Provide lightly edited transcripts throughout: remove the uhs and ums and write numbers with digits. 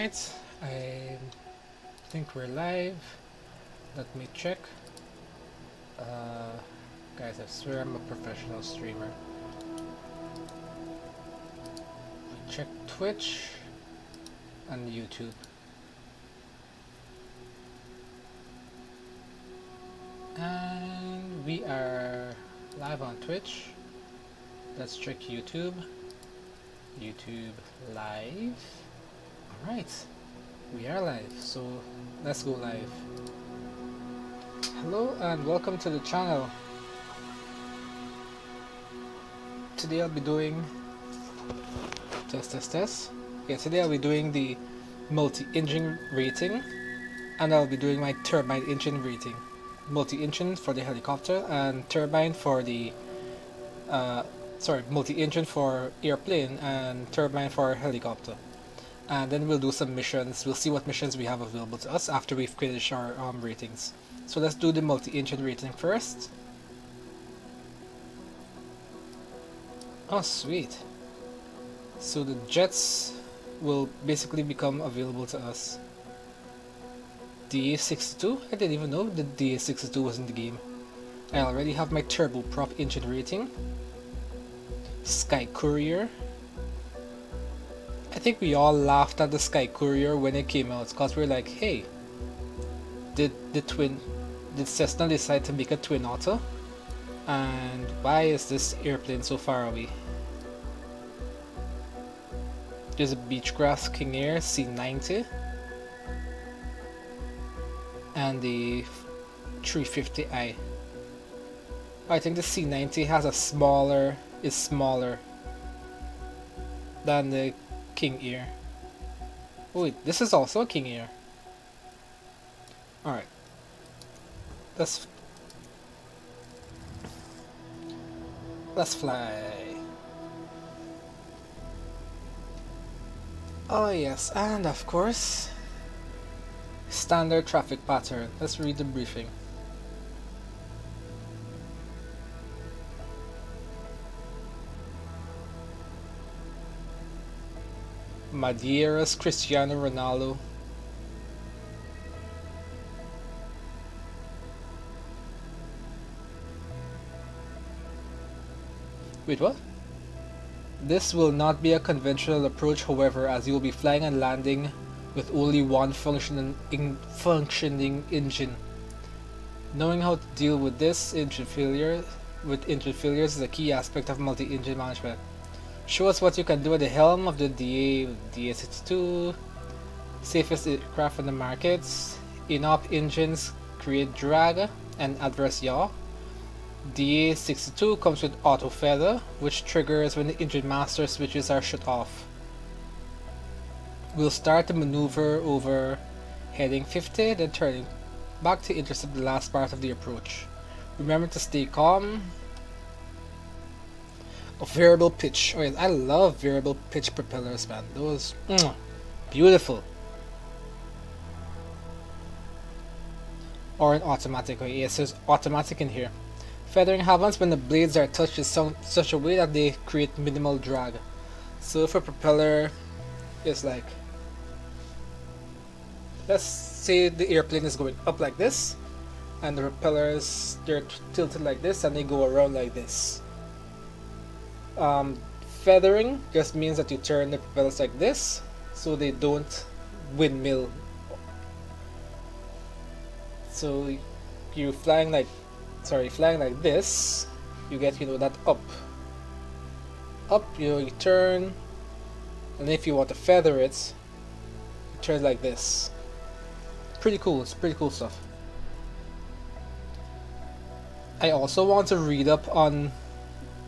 Alright, I think we're live. Let me check. Guys, I swear I'm a professional streamer. We check Twitch and YouTube. And we are live on Twitch. Let's check YouTube. YouTube live. Alright, we are live, so let's go live. Hello and welcome to the channel. Today I'll be doing test. Yeah, today I'll be doing the multi-engine rating, and I'll be doing my turbine engine rating. Multi-engine for the helicopter and turbine for the multi-engine for airplane and turbine for helicopter. And then we'll do some missions. We'll see what missions we have available to us after we've finished our ratings. So let's do the multi-engine rating first. Oh, sweet. So the jets will basically become available to us. DA62? I didn't even know that DA62 was in the game. I already have my turboprop engine rating. Sky Courier. I think we all laughed at the Sky Courier when it came out because we're like, hey, did Cessna decide to make a twin otter? And why is this airplane so far away? There's a Beechcraft King Air C90 and the 350i. I think the C90 has is smaller than the King Air. Oh wait, this is also a King Air. Alright. Let's fly. Oh yes, and of course, standard traffic pattern. Let's read the briefing. Madeiras Cristiano Ronaldo. Wait, what? This will not be a conventional approach, however, as you will be flying and landing with only one functioning engine. Knowing how to deal with engine failures is a key aspect of multi-engine management. Show us what you can do at the helm of the DA62. Safest aircraft on the markets. In-op engines create drag and adverse yaw. DA62 comes with auto feather, which triggers when the engine master switches are shut off. We'll start the maneuver over heading 50, then turning back to intercept the last part of the approach. Remember to stay calm. A variable pitch. Oh, yes, I love variable pitch propellers, man. Those beautiful. Or an automatic. Oh, yes, there's automatic in here. Feathering happens when the blades are touched in such a way that they create minimal drag. So if a propeller is like, let's say the airplane is going up like this, and the propellers, they're tilted like this, and they go around like this. Feathering just means that you turn the propellers like this, so they don't windmill. So you're flying like this, you get, that up, you turn, and if you want to feather it, you turn like this. Pretty cool. It's pretty cool stuff. I also want to read up on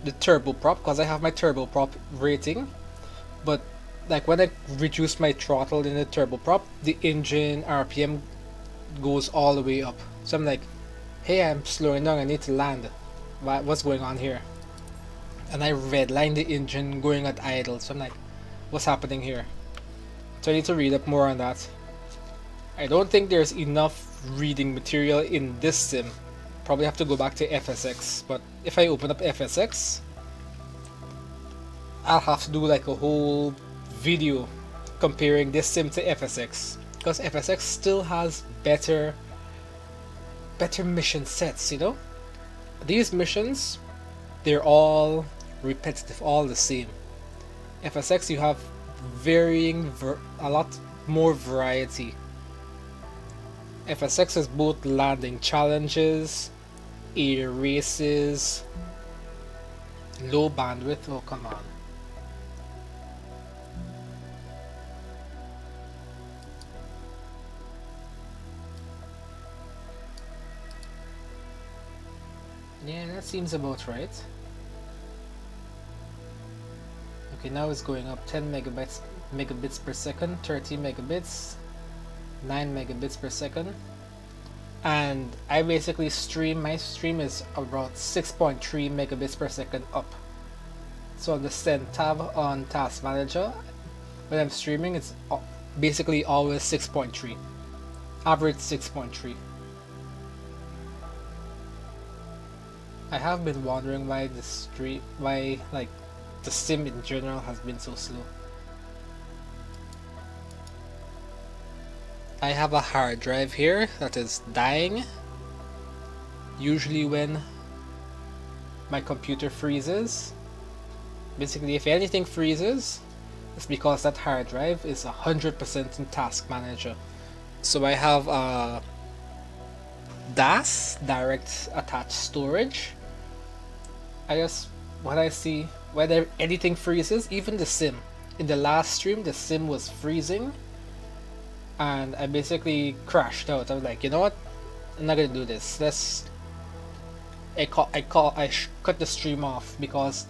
the turboprop because I have my turboprop rating, but like when I reduce my throttle in the turboprop, the engine RPM goes all the way up. So I'm like, hey, I'm slowing down, I need to land. What's going on here? And I redline the engine going at idle. So I'm like, what's happening here? So I need to read up more on that. I don't think there's enough reading material in this sim. Probably have to go back to FSX. But if I open up FSX, I'll have to do like a whole video comparing this sim to FSX, because FSX still has better mission sets, you know? These missions, they're all repetitive, all the same. FSX, you have a lot more variety. FSX is both landing challenges, air races, low bandwidth. Oh, come on. Yeah, that seems about right. Okay, now it's going up 10 megabits per second, 30 megabits, 9 megabits per second. And I basically my stream is about 6.3 megabits per second up. So on the send tab on Task Manager, when I'm streaming, it's basically always 6.3, average 6.3. I have been wondering why like the sim in general has been so slow. I have a hard drive here that is dying. Usually when my computer freezes. Basically, if anything freezes, it's because that hard drive is 100% in Task Manager. So I have a DAS, Direct Attached Storage. I guess when I see whether anything freezes, even the sim. In the last stream, the sim was freezing, and I basically crashed out. I was like, you know what? I'm not gonna do this. I cut the stream off because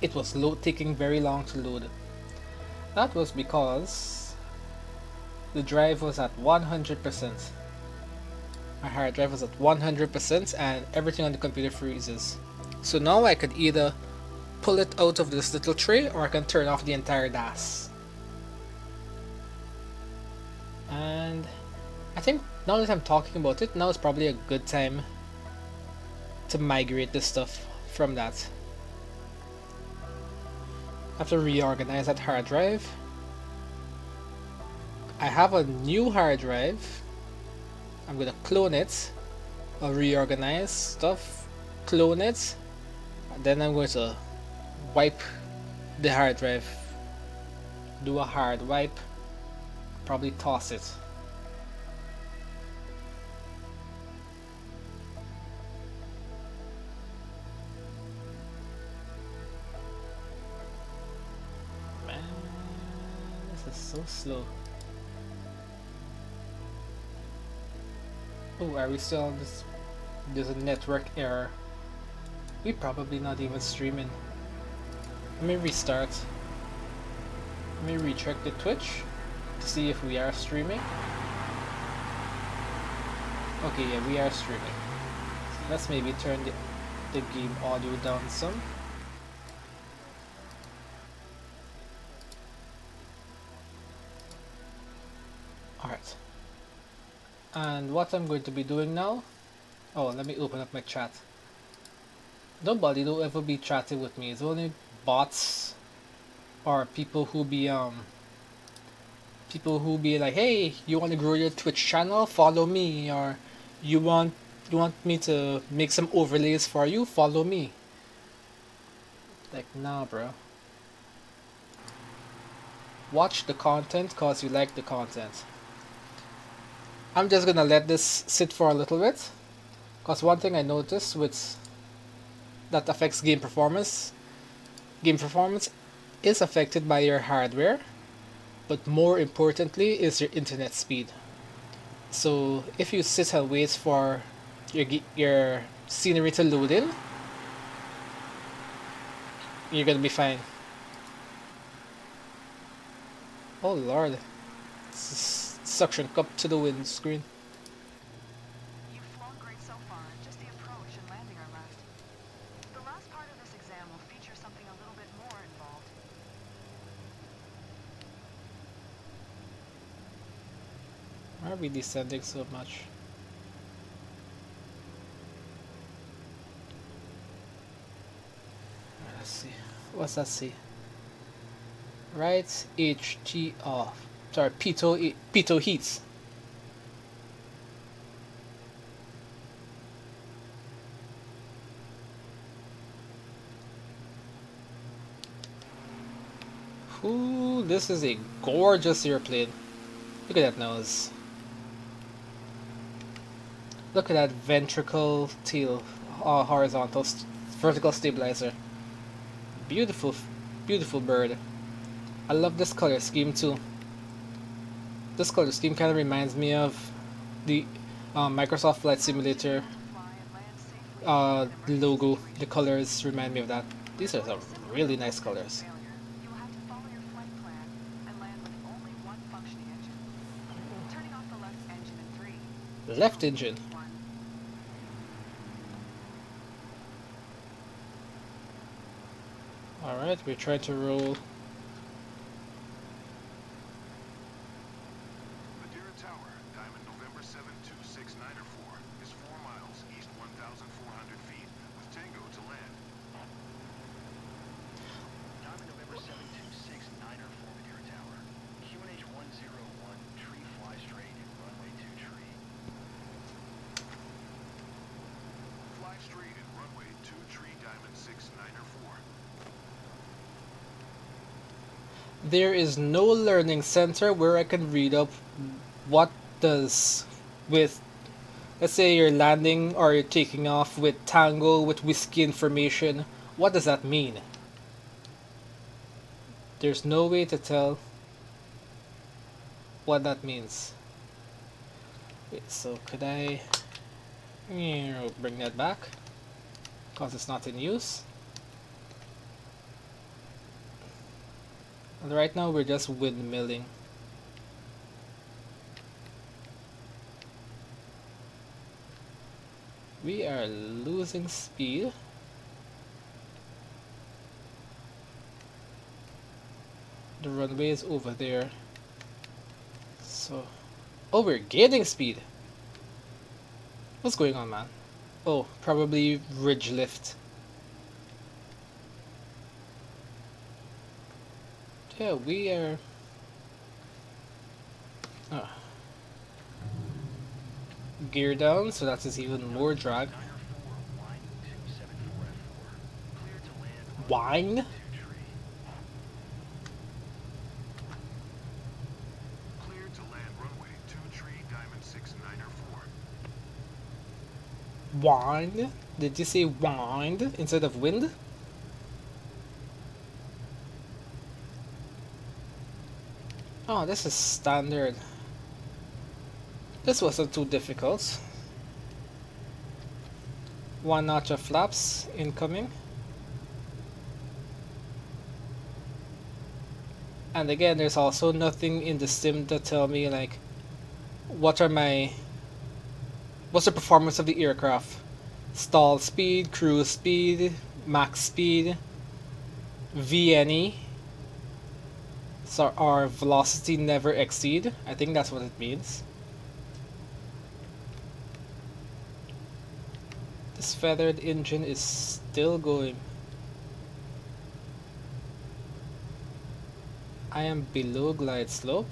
it was taking very long to load. That was because the drive was at 100%. My hard drive was at 100% and everything on the computer freezes. So now I could either pull it out of this little tray or I can turn off the entire DAS. And I think now that I'm talking about it, now is probably a good time to migrate this stuff from that. I have to reorganize that hard drive. I have a new hard drive. I'm gonna clone it. I'll reorganize stuff, clone it, and then I'm going to wipe the hard drive. Do a hard wipe. Probably toss it. Man, this is so slow. Oh, are we still on this? There's a network error. We probably not even streaming. Let me restart. Let me recheck the Twitch to see if we are streaming. Okay, yeah, we are streaming. Let's maybe turn the game audio down some. Alright. And what I'm going to be doing now, oh, let me open up my chat. Nobody will ever be chatting with me. It's only bots or people who be like, hey, you want to grow your Twitch channel? Follow me. Or you want me to make some overlays for you? Follow me. Like, nah, bro. Watch the content cause you like the content. I'm just gonna let this sit for a little bit, cause one thing I noticed that affects game performance is affected by your hardware, but more importantly is your internet speed. So if you sit and wait for your scenery to load in, you're gonna be fine. Oh lord, suction cup to the windscreen. You've flown great so far. Just the approach and landing are left. The last part of this exam will feature something a little bit more involved. Why are we descending so much? Let's see. What's that see? Right, HT off. Sorry, pitot heats. Ooh, this is a gorgeous airplane. Look at that nose. Look at that ventricle tail, horizontal, vertical stabilizer. Beautiful, beautiful bird. I love this color scheme too. This color scheme kind of reminds me of the Microsoft Flight Simulator logo. The colors remind me of that. These are some really nice colors. You will have to follow your flight plan and land with only one functioning engine. Turning off the left engine in 3. Left engine. 1. Alright, we're trying to roll. Madeira Tower, Diamond November 726904, is 4 miles east 1,400 feet, with Tango to land. Diamond November 726904, Madeira Tower. QNH 101, tree fly straight, runway 2 tree. Fly straight and runway 2 tree Diamond 6904. There is no learning center where I can read up what does with, let's say you're landing or you're taking off with Tango with whiskey information. What does that mean? There's no way to tell what that means. Wait, so could I bring that back? Because it's not in use. And right now we're just windmilling. We are losing speed. The runway is over there. So, oh, we're gaining speed. What's going on, man? Oh, probably ridge lift. Yeah, we are. Oh. Gear down, so that is even more drag. 904, Wine? wine 274 F4. Clear to land runway 2 tree. Clear to land runway 2 tree Diamond 6904. Wine? Did you say wind instead of wind? Oh, this is standard. This wasn't too difficult. One notch of flaps incoming. And again, there's also nothing in the sim to tell me like what's the performance of the aircraft. Stall speed, cruise speed, max speed, VNE. So our velocity never exceed. I think that's what it means. This feathered engine is still going. I am below glide slope.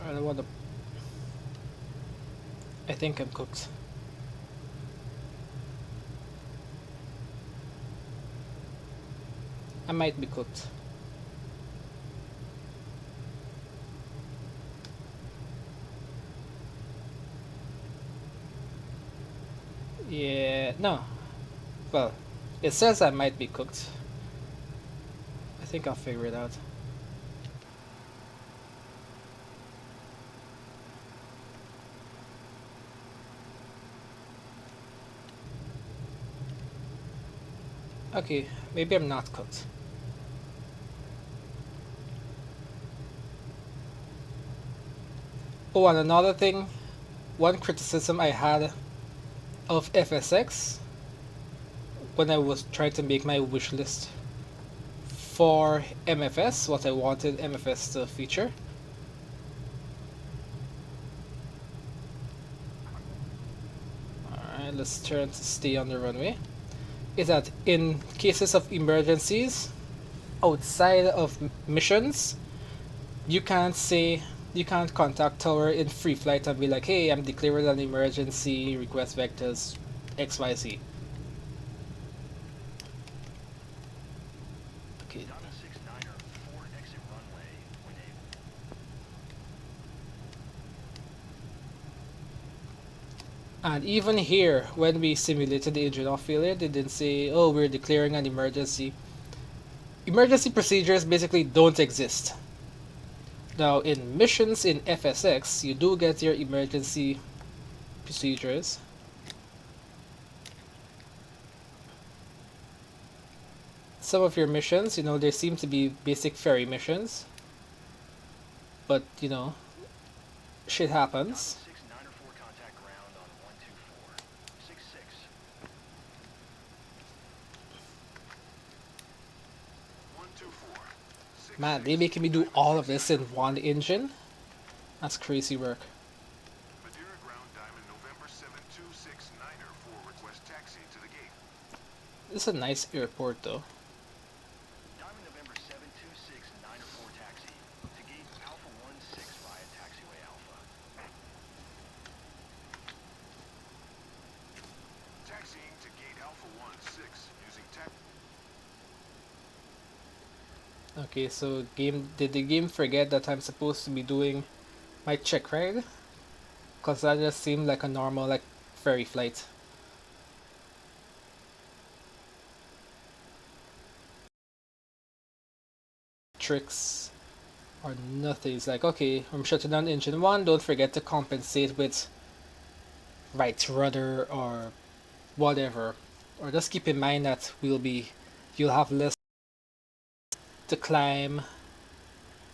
I don't want to. I think I'm cooked. I might be cooked. Yeah, no. Well, it says I might be cooked. I think I'll figure it out. Okay, maybe I'm not cooked. Oh, and another thing, one criticism I had of FSX when I was trying to make my wish list for MFS, what I wanted MFS to feature. Alright, let's turn to stay on the runway, is that in cases of emergencies outside of missions, you can't say, you can't contact tower in free flight and be like, hey, I'm declaring an emergency, request vectors XYZ. Okay. Diamond 69er, 4 exit runway when able. And even here, when we simulated the engine off failure, they didn't say, oh, we're declaring an emergency. Emergency procedures basically don't exist. Now, in missions in FSX, you do get your emergency procedures. Some of your missions, you know, there seem to be basic ferry missions. But, you know, shit happens. Diamond 69er, 4 contact ground on 124. 66. One, two, four. Six, Man, they six. making me do all of this in one engine? That's crazy work. Madeira ground Diamond November 7269er for request taxi to the gate. This is a nice airport though. Diamond November 7269er, 4 taxi to gate Alpha 16 via taxiway Alpha. Taxiing to gate Alpha 16 using Okay, so did the game forget that I'm supposed to be doing my check ride? Cause that just seemed like a normal like ferry flight. Tricks or nothing. It's like, okay, I'm shutting down engine 1, don't forget to compensate with right rudder or whatever. Or just keep in mind that you'll have less to climb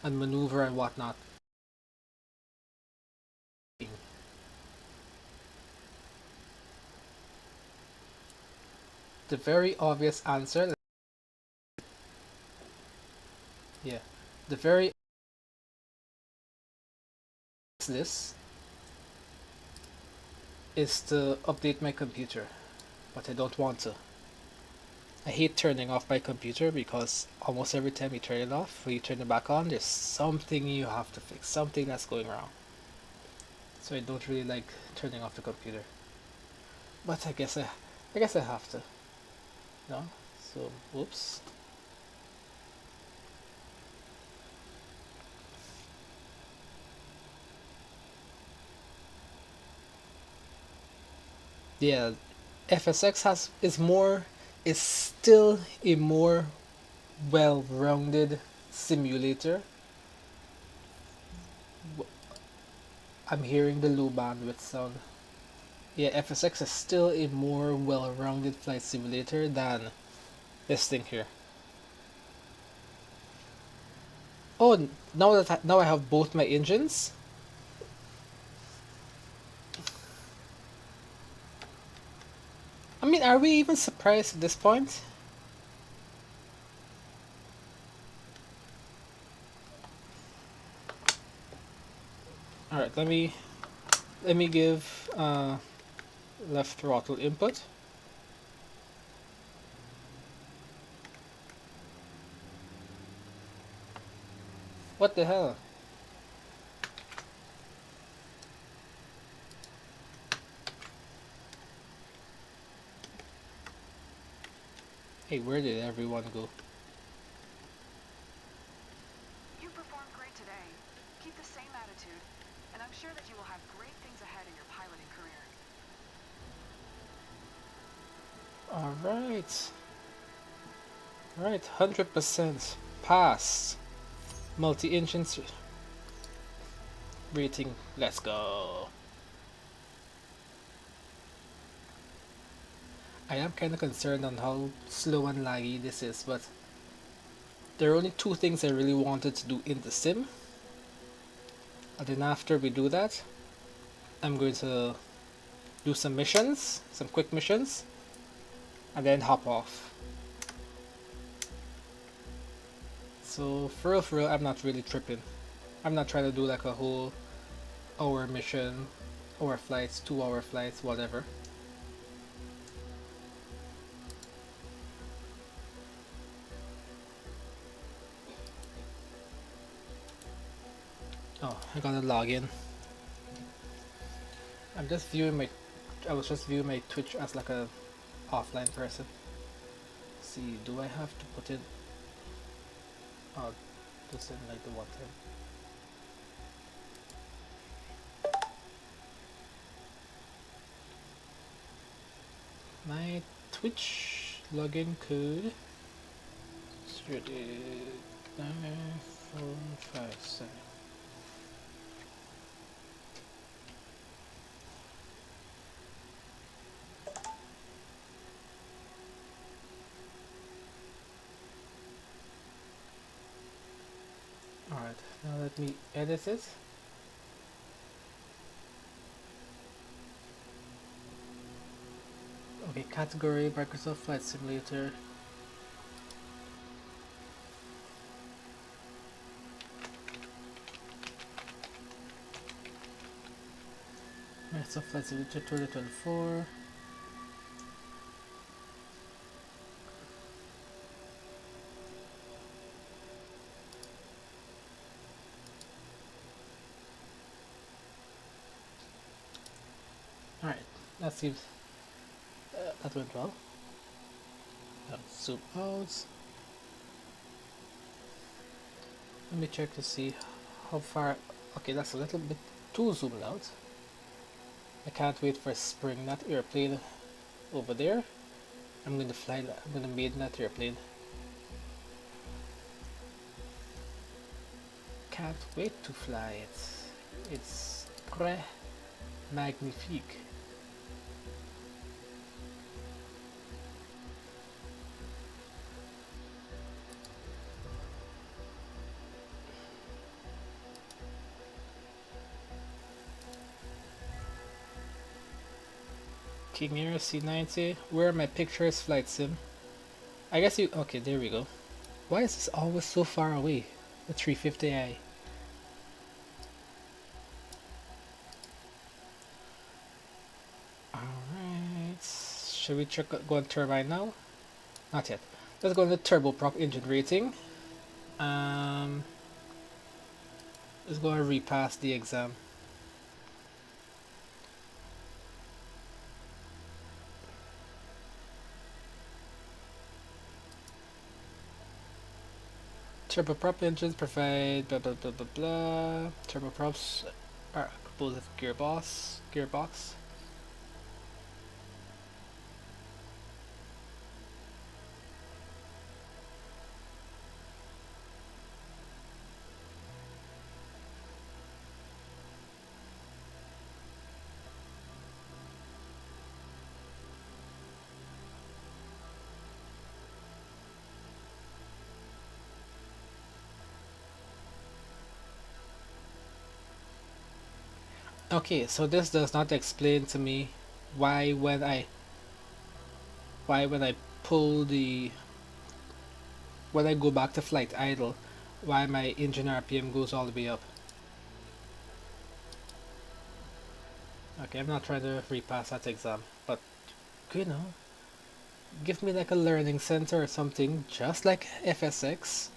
and maneuver and whatnot. The very obvious answer, yeah, the very this is to update my computer, but I don't want to. I hate turning off my computer because almost every time you turn it off, when you turn it back on, there's something you have to fix, something that's going wrong. So I don't really like turning off the computer. But I guess I have to. No? So whoops. Yeah, FSX is still a more well-rounded simulator. I'm hearing the low bandwidth sound. Yeah, FSX is still a more well-rounded flight simulator than this thing here. Oh, now I have both my engines. I mean, are we even surprised at this point? All right, let me give left throttle input. What the hell? Hey, where did everyone go? You performed great today. Keep the same attitude, and I'm sure that you will have great things ahead in your piloting career. Alright. Alright, 100% pass. Multi-engine rating. Let's go. I am kind of concerned on how slow and laggy this is, but there are only two things I really wanted to do in the sim. And then after we do that, I'm going to do some missions, some quick missions, and then hop off. So for real, I'm not really tripping. I'm not trying to do like a whole hour mission, hour flights, 2 hour flights, whatever. Oh, I gotta log in. I'm just viewing my. I was just viewing my Twitch as like a offline person. See, do I have to put in? Oh, this in like the one time. My Twitch login code 9457. Alright, now let me edit it. Okay, category Microsoft Flight Simulator. Microsoft Flight Simulator 2024. Alright, that seems that went well. Now zoom out. Let me check to see how far. Okay, that's a little bit too zoomed out. I can't wait for spring that airplane over there. I'm going to fly that. I'm going to maiden that airplane. Can't wait to fly it. It's très magnifique. King Air C90. Where are my pictures, flight sim? I guess you. Okay, there we go. Why is this always so far away? The 350i. Alright. Should we check go on turbine now? Not yet. Let's go on the turboprop engine rating. Let's go and repass the exam. Turboprop engines provide blah blah blah blah blah. Turboprops are composed of gearbox. Okay, so this does not explain to me why when I pull the when I go back to flight idle, why my engine RPM goes all the way up. Okay, I'm not trying to repass that exam, but you know, give me like a learning center or something, just like FSX.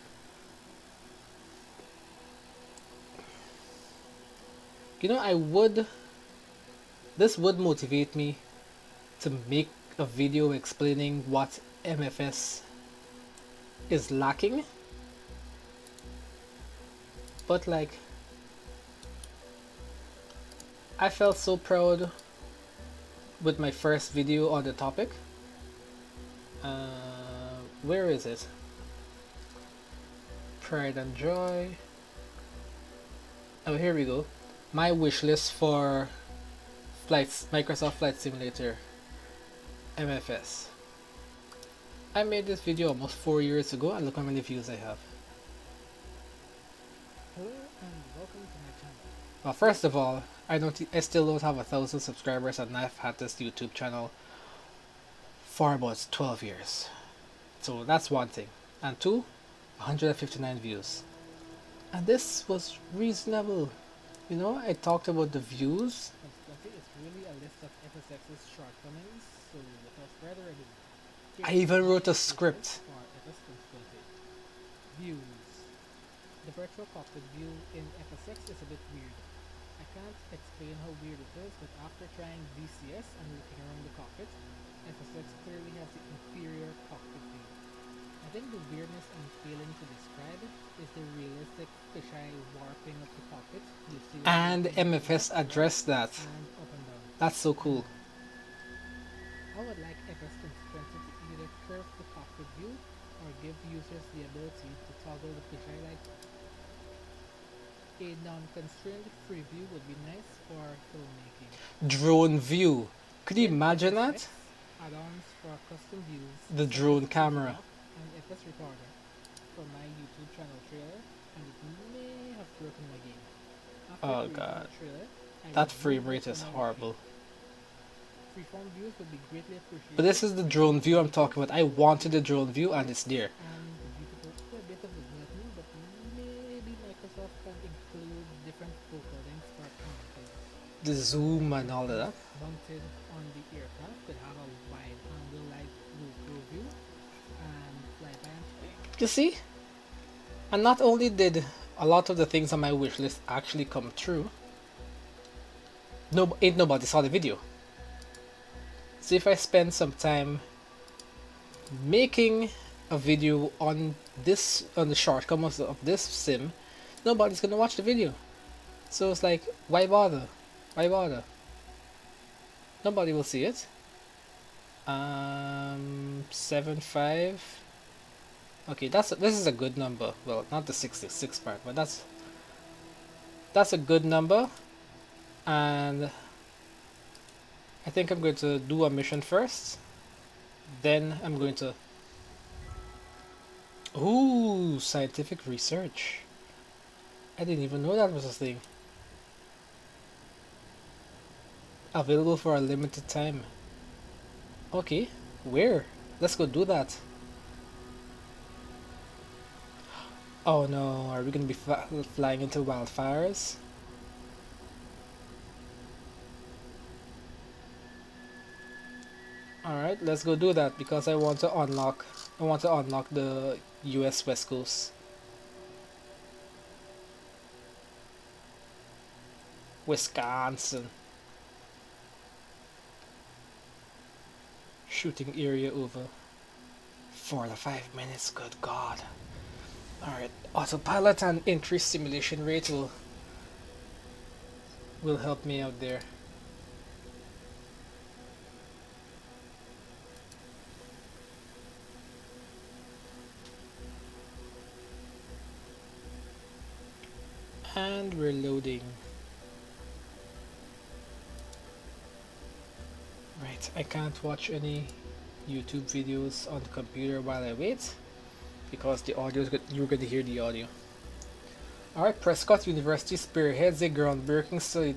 You know, this would motivate me to make a video explaining what MFS is lacking. But like, I felt so proud with my first video on the topic. Where is it? Pride and Joy. Oh, here we go. My wish list for Microsoft Flight Simulator MFS. I made this video almost 4 years ago and look how many views I have. Hello and welcome to my channel. Well, first of all, I still don't have 1,000 subscribers and I've had this YouTube channel for about 12 years. So that's one thing. And two, 159 views. And this was reasonable. You know, I talked about the views. It's really a list of FSX's shortcomings, so without further ado, I even wrote a script. Views. The virtual cockpit view in FSX is a bit weird. I can't explain how weird it is, but after trying VCS and looking around the cockpit, FSX clearly has the inferior cockpit view. I think the weirdness I'm failing to describe is the realistic fisheye warping of the cockpit. You see it And moving to MFS left, right, addressed that. and up and down. That's so cool. I would like FS Constrained to either curve the cockpit view or give users the ability to toggle the fisheye light. A non-constrained free view would be nice for filmmaking. Drone view. Could you With imagine FSX, that? add-ons for custom views, The such drone as camera. FS and FS Recorder for my YouTube channel trailer, and it may have broken my game. After Oh creating god. the trailer, I That reviewed frame it rate for is my horrible. Freeform views would be greatly appreciated. But this is the drone view I'm talking about. I wanted the drone view and it's there. And the beautiful, a bit of the gluttony, but maybe Microsoft can include different focal lengths for cameras. The zoom and all of that. Mounted on the aircraft could have a wide angle like GoPro view and flyby and speed. You see? And not only did a lot of the things on my wish list actually come true, ain't nobody saw the video. So if I spend some time making a video on the shortcomings of this sim, nobody's gonna watch the video. So it's like, why bother? Why bother? Nobody will see it. 7.5. Okay, this is a good number. Well, not the 66 part, but that's a good number. And I think I'm going to do a mission first. Then I'm going to... Ooh, scientific research. I didn't even know that was a thing. Available for a limited time. Okay, where? Let's go do that. Oh no, are we gonna be flying into wildfires? Alright, let's go do that because I want to unlock the US West Coast. Wisconsin. Shooting area over. 4 to 5 minutes, good god. Alright, autopilot and increased simulation rate will help me out there. And we're loading. Right, I can't watch any YouTube videos on the computer while I wait because the audio is you're going to hear the audio. Alright, Prescott University spearheads a groundbreaking study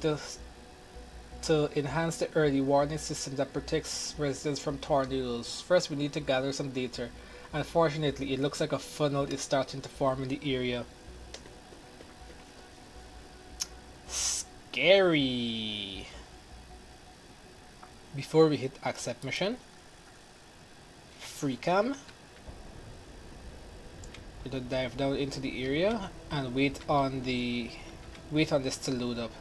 to enhance the early warning system that protects residents from tornadoes. First, we need to gather some data. Unfortunately, it looks like a funnel is starting to form in the area. Scary. Before we hit accept mission, free cam. We'll dive down into the area and wait on this to load up.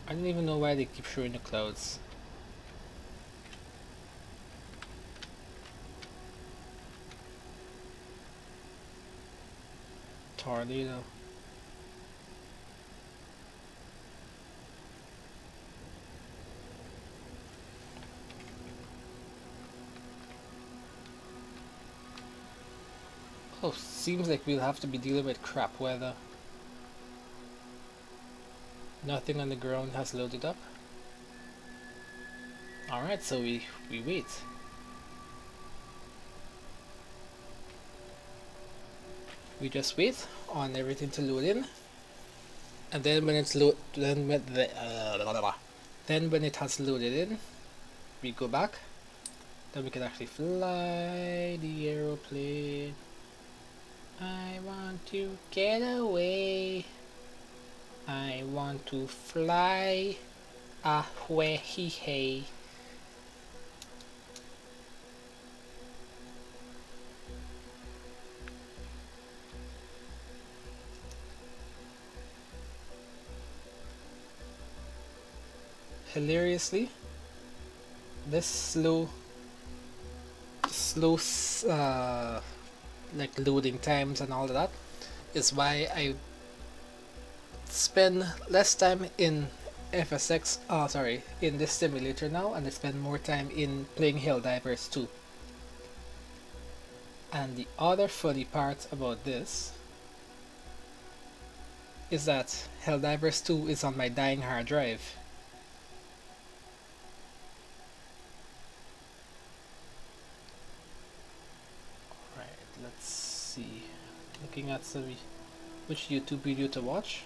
I don't even know why they keep showing the clouds. Tornado. Oh, seems like we'll have to be dealing with crap weather. Nothing on the ground has loaded up. Alright, so we wait. We just wait on everything to load in. And then when it's then when it has loaded in, we go back. Then we can actually fly the aeroplane. I want to get away. I want to fly away. Hey. Hilariously, this slow, like loading times and all of that is why I spend less time in FSX, sorry, in this simulator now, and I spend more time in playing Helldivers 2. And the other funny part about this is that Helldivers 2 is on my dying hard drive. Right, let's see. Looking at which YouTube video to watch.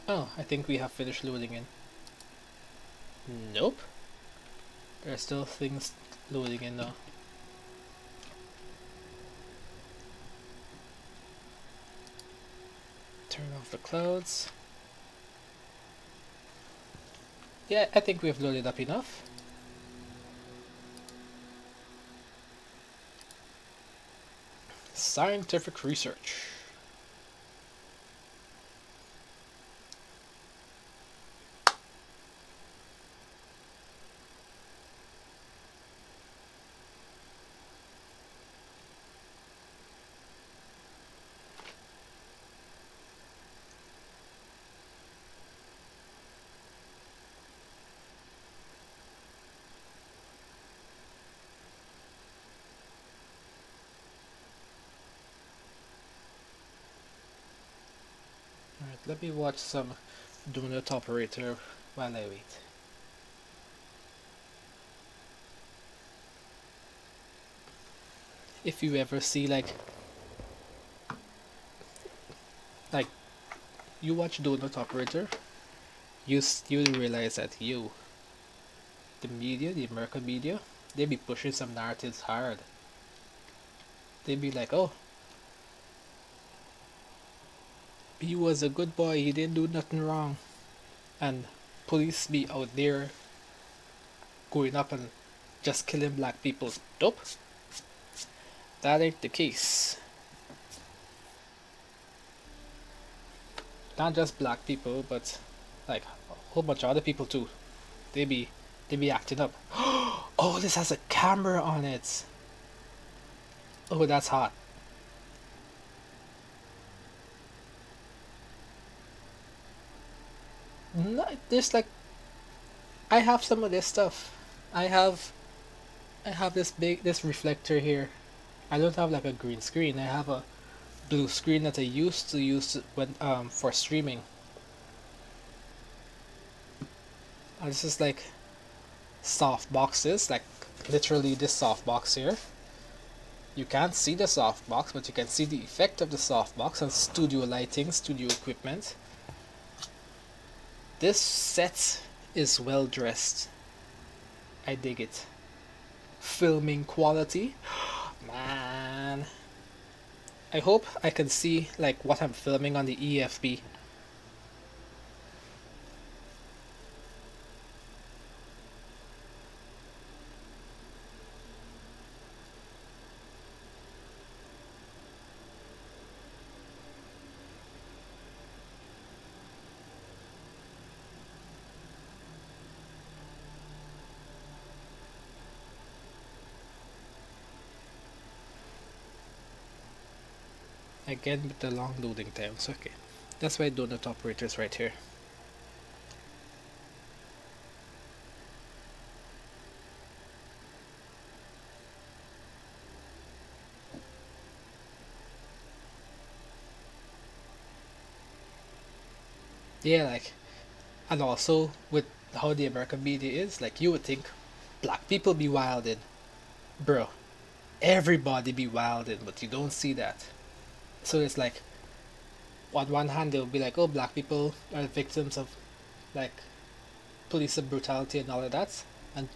Oh, I think we have finished loading in. Nope. There are still things loading in now. Turn off the clouds. Yeah, I think we've loaded up enough. Scientific research. Alright, let me watch some donut operator while I wait. If you ever see like you watch donut operator, you realize that the media, the American media, they be pushing some narratives hard. They be like, oh, he was a good boy, he didn't do nothing wrong, and police be out there going up and just killing black people. Nope, that ain't the case. Not just black people, but like a whole bunch of other people too. They be acting up. Oh, this has a camera on it. Oh, that's hot. No, there's like I have some of this stuff. I have this reflector here. I don't have like a green screen. I have a blue screen that I used to use when for streaming. And this is like soft boxes, like literally this soft box here. You can't see the soft box, but you can see the effect of the soft box and studio lighting, studio equipment. This set is well dressed. I dig it. Filming quality, man. I hope I can see like what I'm filming on the EFB. Again with the long loading times. Okay, that's why donut operators right here. Yeah, like, and also with how the American media is, like you would think black people be wildin'. Bro, everybody be wildin', but you don't see that. So it's like on one hand they'll be like, oh, black people are victims of like police brutality and all of that, and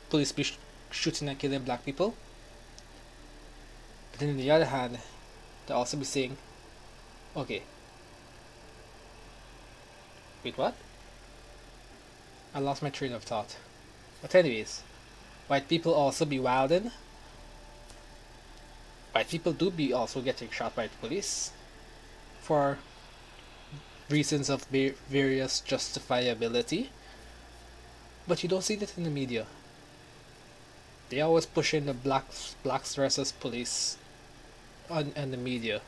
police be shooting and killing black people. But then on the other hand, they'll also be saying, okay, wait, what? I lost my train of thought. But anyways, white people also be wildin'. White people do be also getting shot by the police for reasons of various justifiability. But you don't see that in the media. They always push in the blacks versus police on the media.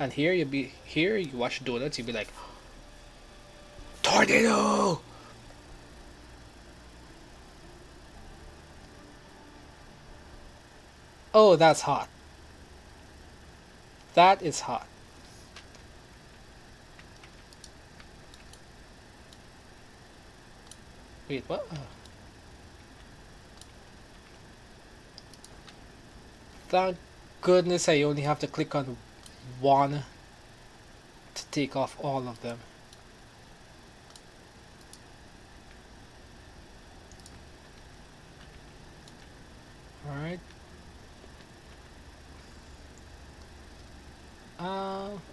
And here you watch donuts, you be like, tornado. Oh, that's hot. That is hot. Wait, what? Thank goodness I only have to click on one to take off all of them. Alright.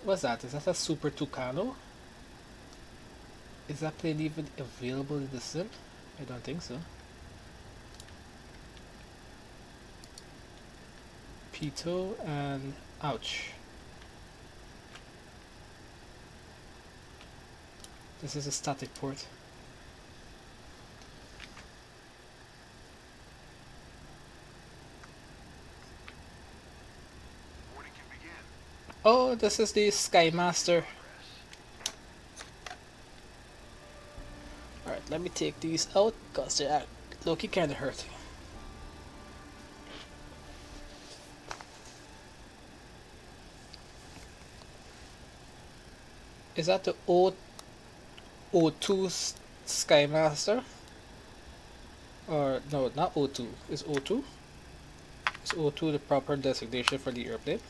What's that? Is that a Super Tucano? Is that plane even available in the sim? I don't think so. Pito and ouch. This is a static port. Boarding can begin. Oh, this is the Skymaster. Alright, let me take these out because they're low-key kinda hurt. Is that the O2 Skymaster? Or no, not O2. Is O2? Is O2 the proper designation for the airplane?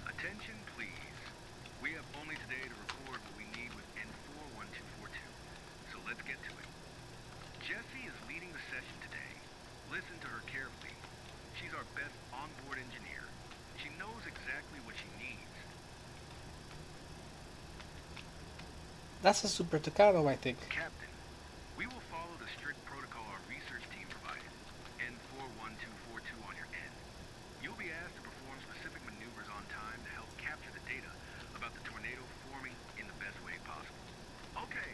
Attention, please. We have only today to record what we need with N41242. So let's get to it. Jessie is leading the session today. Listen to her carefully. She's our best onboard engineer. She knows exactly what she needs. That's a Super Tucano, I think. Captain, we will follow the strict protocol our research team provided. N41242 on your end. You'll be asked to perform specific maneuvers on time to help capture the data about the tornado forming in the best way possible. Okay.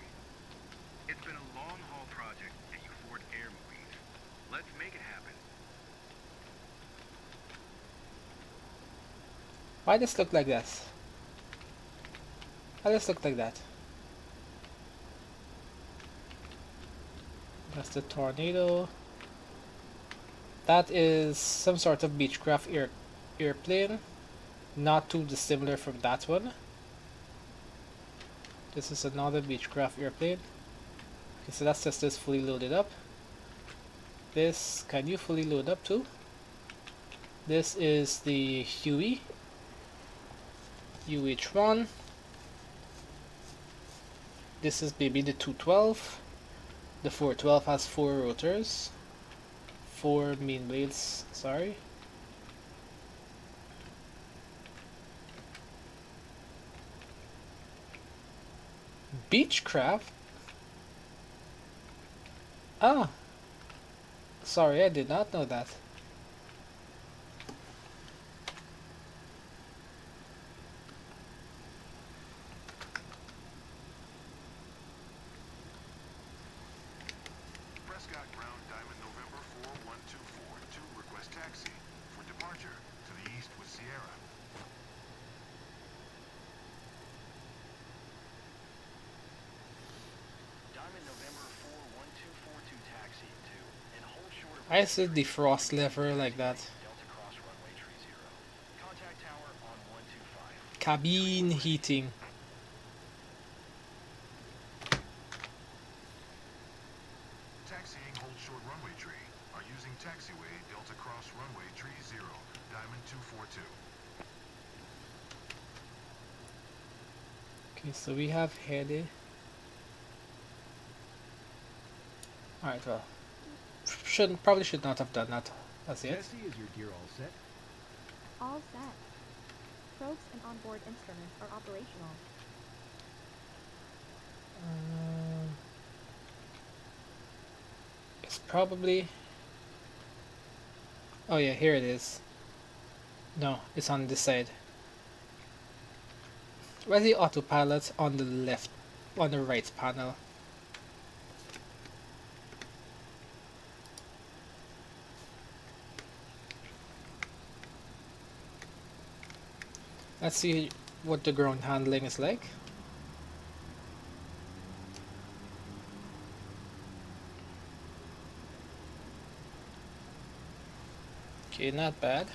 It's been a long-haul project at you Fort Air Movies. Let's make it happen. Why does this look like this? Why does this look like that? That's the tornado. That is some sort of Beechcraft airplane. Not too dissimilar from that one. This is another Beechcraft airplane. Okay, so that's just this fully loaded up. This, can you fully load up too? This is the Huey. UH1. This is maybe the 212. The 412 has 4 rotors. 4 main blades, sorry. Beechcraft? Ah! Sorry, I did not know that. Prescott Ground Diamond November 41242. Request taxi for departure to the east with Sierra. Diamond November 41242 taxi to and hold short of I said defrost lever like that. Delta Cross runway 30. Contact tower on 125. Cabin heating. Taxiing hold short runway tree. Are using taxiway Delta Cross runway 30. Diamond 242. Okay, so we have headed. Alright, well. Probably should not have done that as yet. Jesse, is your gear all set? All set. Probes and onboard instruments are operational. It's probably. Oh yeah, here it is. No, it's on this side. Where's the autopilot? On the left, on the right panel. Let's see what the ground handling is like. Okay, not bad.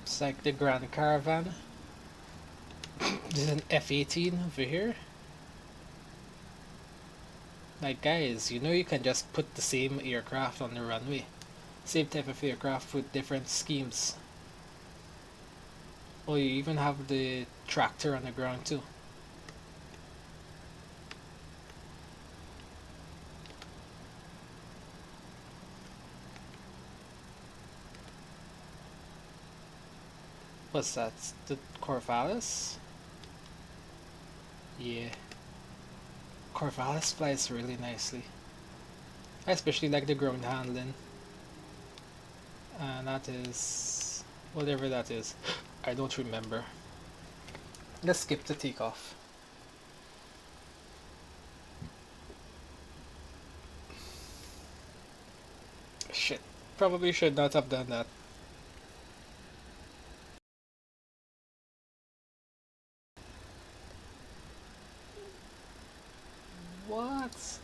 It's like the Grand Caravan. This is an F-18 over here. Like guys, you know you can just put the same aircraft on the runway. Same type of aircraft with different schemes. Oh, you even have the tractor on the ground too. What's that? The Corvallis? Yeah. Corvallis flies really nicely. I especially like the ground handling. And that is... whatever that is. I don't remember. Let's skip the takeoff. Shit. Probably should not have done that. What?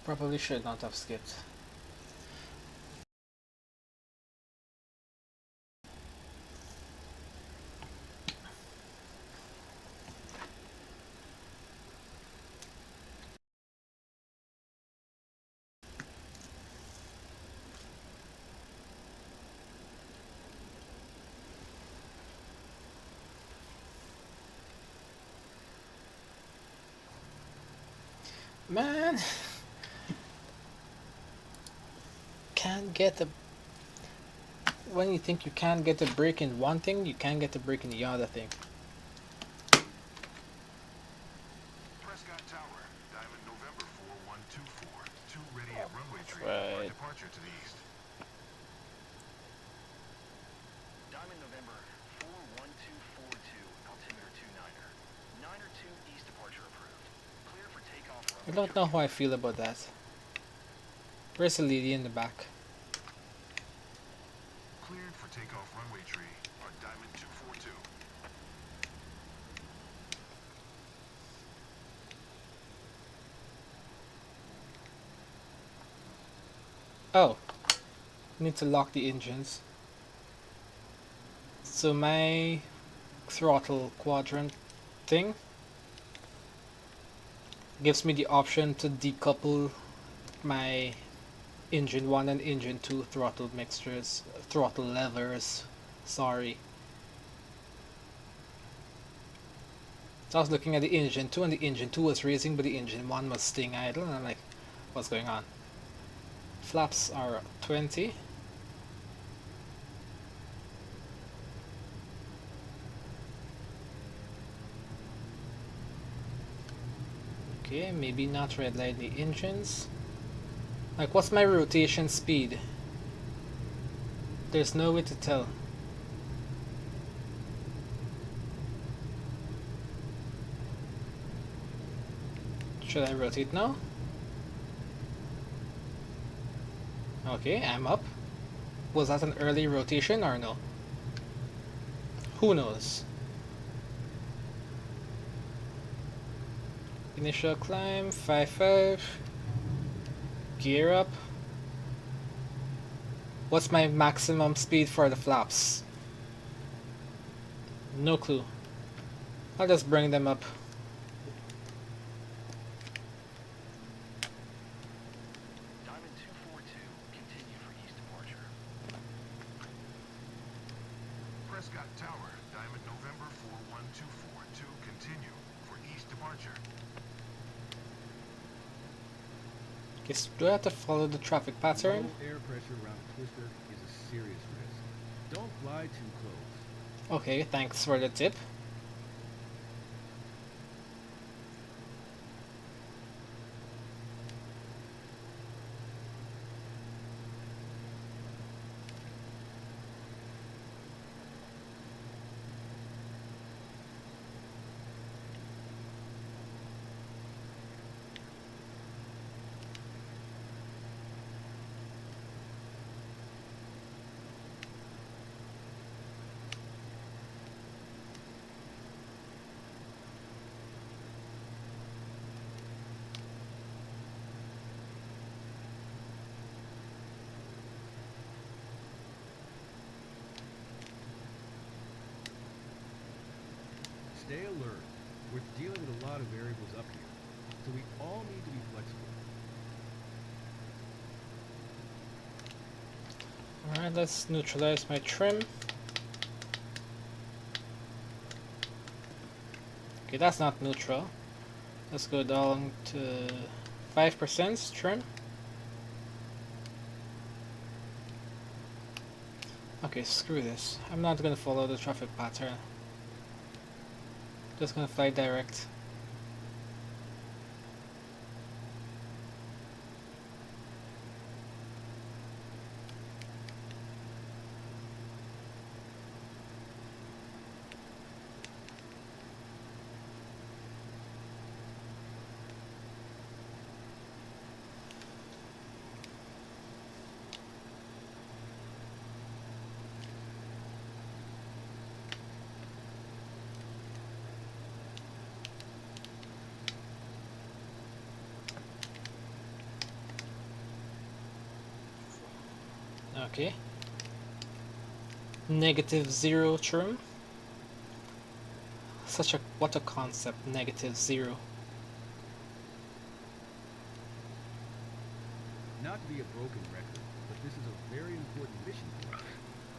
Probably should not have skipped. Man, can't get a... when you think you can't get a break in one thing, you can't get a break in the other thing. Prescott Tower, Diamond November 4124. 2 ready at runway tree. Right. For departure to the east. Diamond November 41242, altimeter 29er. 9er 2 east departure approved. Clear for takeoff. I don't know how I feel about that. Where's the lady in the back? Cleared for takeoff runway tree on Diamond 242. Oh, need to lock the engines. So my throttle quadrant thing gives me the option to decouple my engine 1 and engine 2 throttle mixtures, throttle levers, sorry. So I was looking at the engine 2 and the engine 2 was raising but the engine 1 was staying idle and I'm like, what's going on? Flaps are 20. Okay, maybe not redline the engines. Like, what's my rotation speed? There's no way to tell. Should I rotate now? Okay, I'm up. Was that an early rotation or no? Who knows? Initial climb, 5-5. Gear up. What's my maximum speed for the flaps? No clue. I'll just bring them up. Diamond 242, continue for east departure. Prescott Tower, Diamond November 41242. Continue for east departure. Guess, do I have to follow the traffic pattern? Low air pressure around a twister is a serious risk. Don't fly too close. Okay, thanks for the tip. Stay alert. We're dealing with a lot of variables up here, so we all need to be flexible. Alright, let's neutralize my trim. Okay, that's not neutral. Let's go down to 5% trim. Okay, screw this. I'm not gonna follow the traffic pattern. Just gonna fly direct. Okay. -0 trim. What a concept, -0. Not to be a broken record, but this is a very important mission for us.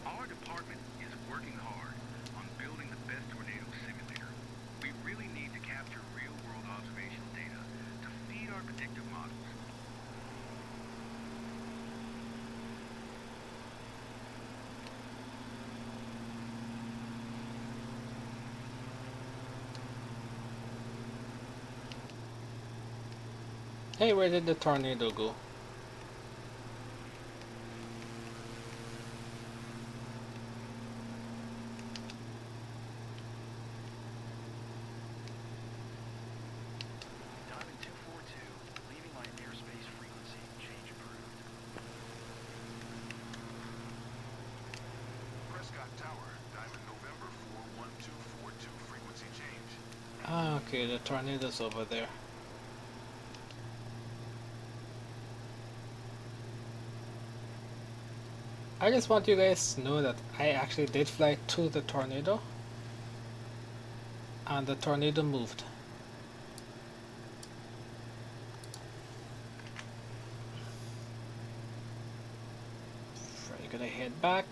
Our department is working hard on building the best tornado simulator. We really need to capture real-world observational data to feed our predictive models. Hey, where did the tornado go? Diamond 242, leaving my airspace frequency, change approved. Prescott Tower, Diamond November 41242, frequency change. Ah, okay, the tornado's over there. I just want you guys to know that I actually did fly to the tornado, and the tornado moved. Right, gonna head back.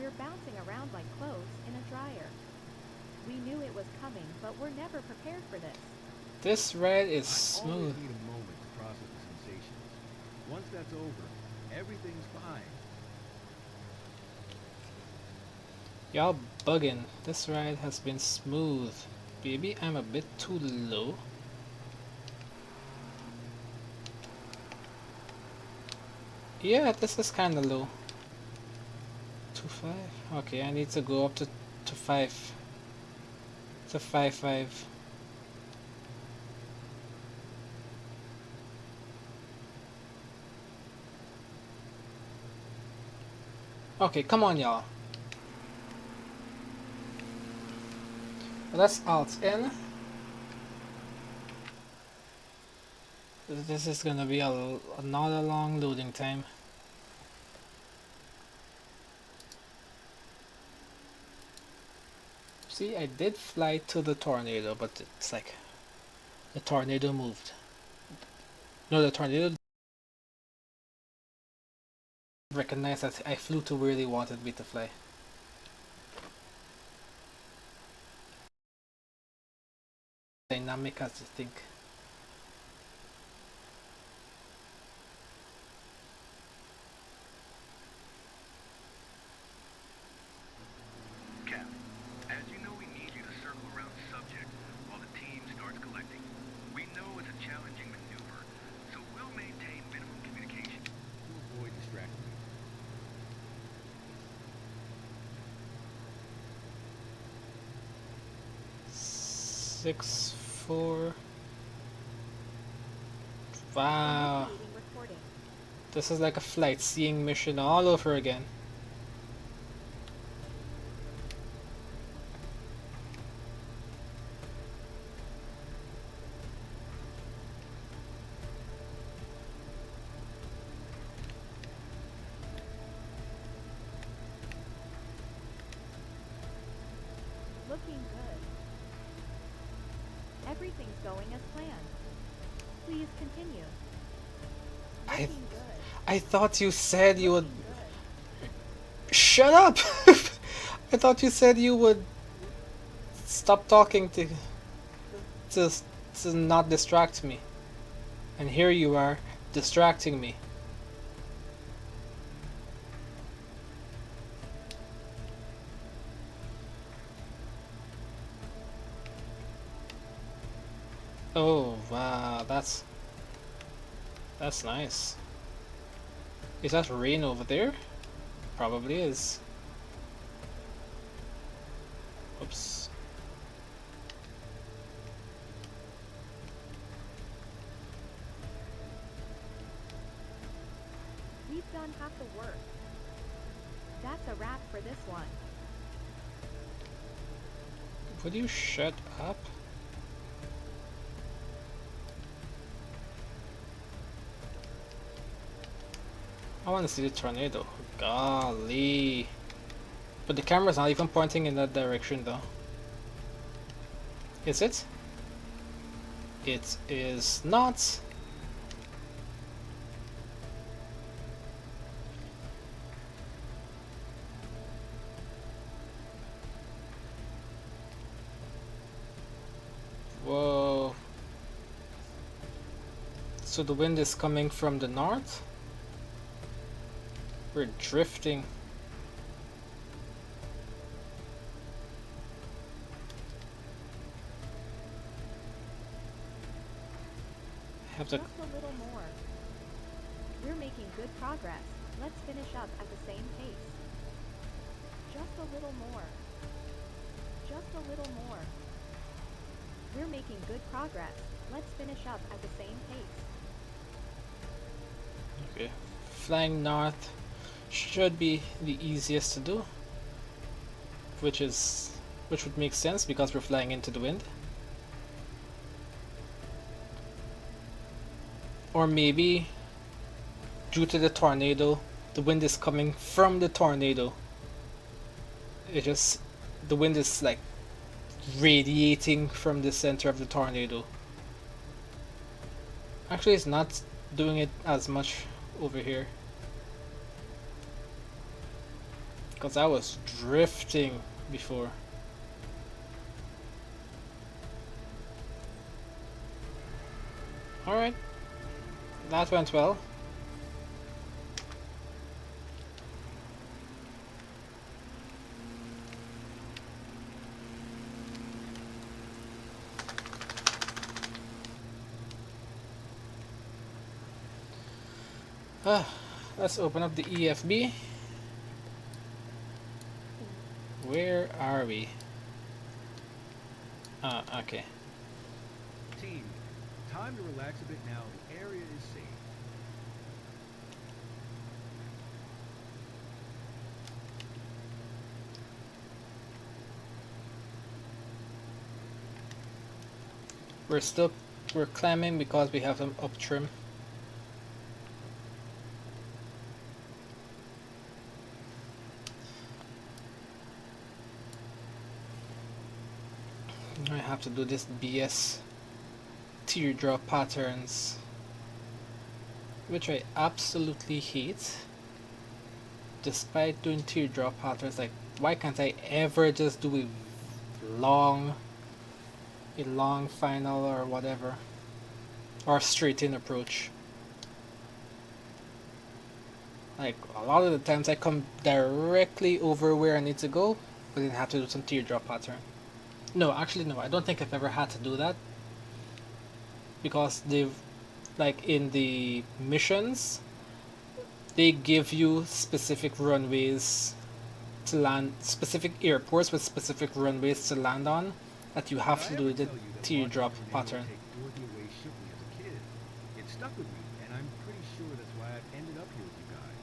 We're bouncing around like clothes in a dryer. We knew it was coming, but we're never prepared for this. This ride is I smooth. always need a moment to process the sensations. Once that's over, everything's fine. Y'all bugging. This ride has been smooth. Maybe I'm a bit too low. Yeah, this is kinda low. 2.5? Okay, I need to go up to 5. To 5.5. Okay, come on y'all. Let's alt in. This is gonna be another long loading time. See, I did fly to the tornado, but it's like the tornado moved. No, the tornado recognized that I flew to where they wanted me to fly. Dynamic as you think. 6-4. Wow. Initiating recording. This is like a flight seeing mission all over again. Looking good. Everything's going as planned. Please continue. I Looking good. I thought you said you would Looking good. shut up. I thought you said you would stop talking to to not distract me. And here you are distracting me. Oh wow, that's nice. Is that rain over there? Probably is. Oops. We've done half the work. That's a wrap for this one. Would you shut up? I want to see the tornado. Golly. But the camera's not even pointing in that direction though. Is it? It is not. Whoa. So the wind is coming from the north? We're drifting. Have to. Just a little more. We're making good progress. Let's finish up at the same pace. Just a little more. Just a little more. We're making good progress. Let's finish up at the same pace. Okay. Flying north should be the easiest to do. Which would make sense because we're flying into the wind. Or maybe due to the tornado, the wind is coming from the tornado. The wind is like radiating from the center of the tornado. Actually, it's not doing it as much over here. Because I was drifting before. Alright. That went well. Let's open up the EFB. Where are we? Okay. Team, time to relax a bit now. The area is safe. We're climbing because we have them up trim. I have to do this BS teardrop patterns, which I absolutely hate. Despite doing teardrop patterns, like why can't I ever just do a long final or whatever, or straight in approach? Like a lot of the times I come directly over where I need to go, but then have to do some teardrop pattern. No, actually no, I don't think I've ever had to do that. Because they've, like in the missions, they give you specific runways to land, specific airports with specific runways to land on. that you Did have I to ever do the tell you that teardrop watching a tornado pattern. take Dorothy away shook me as a kid? It stuck with me, and I'm pretty sure that's why I've ended up here with you guys.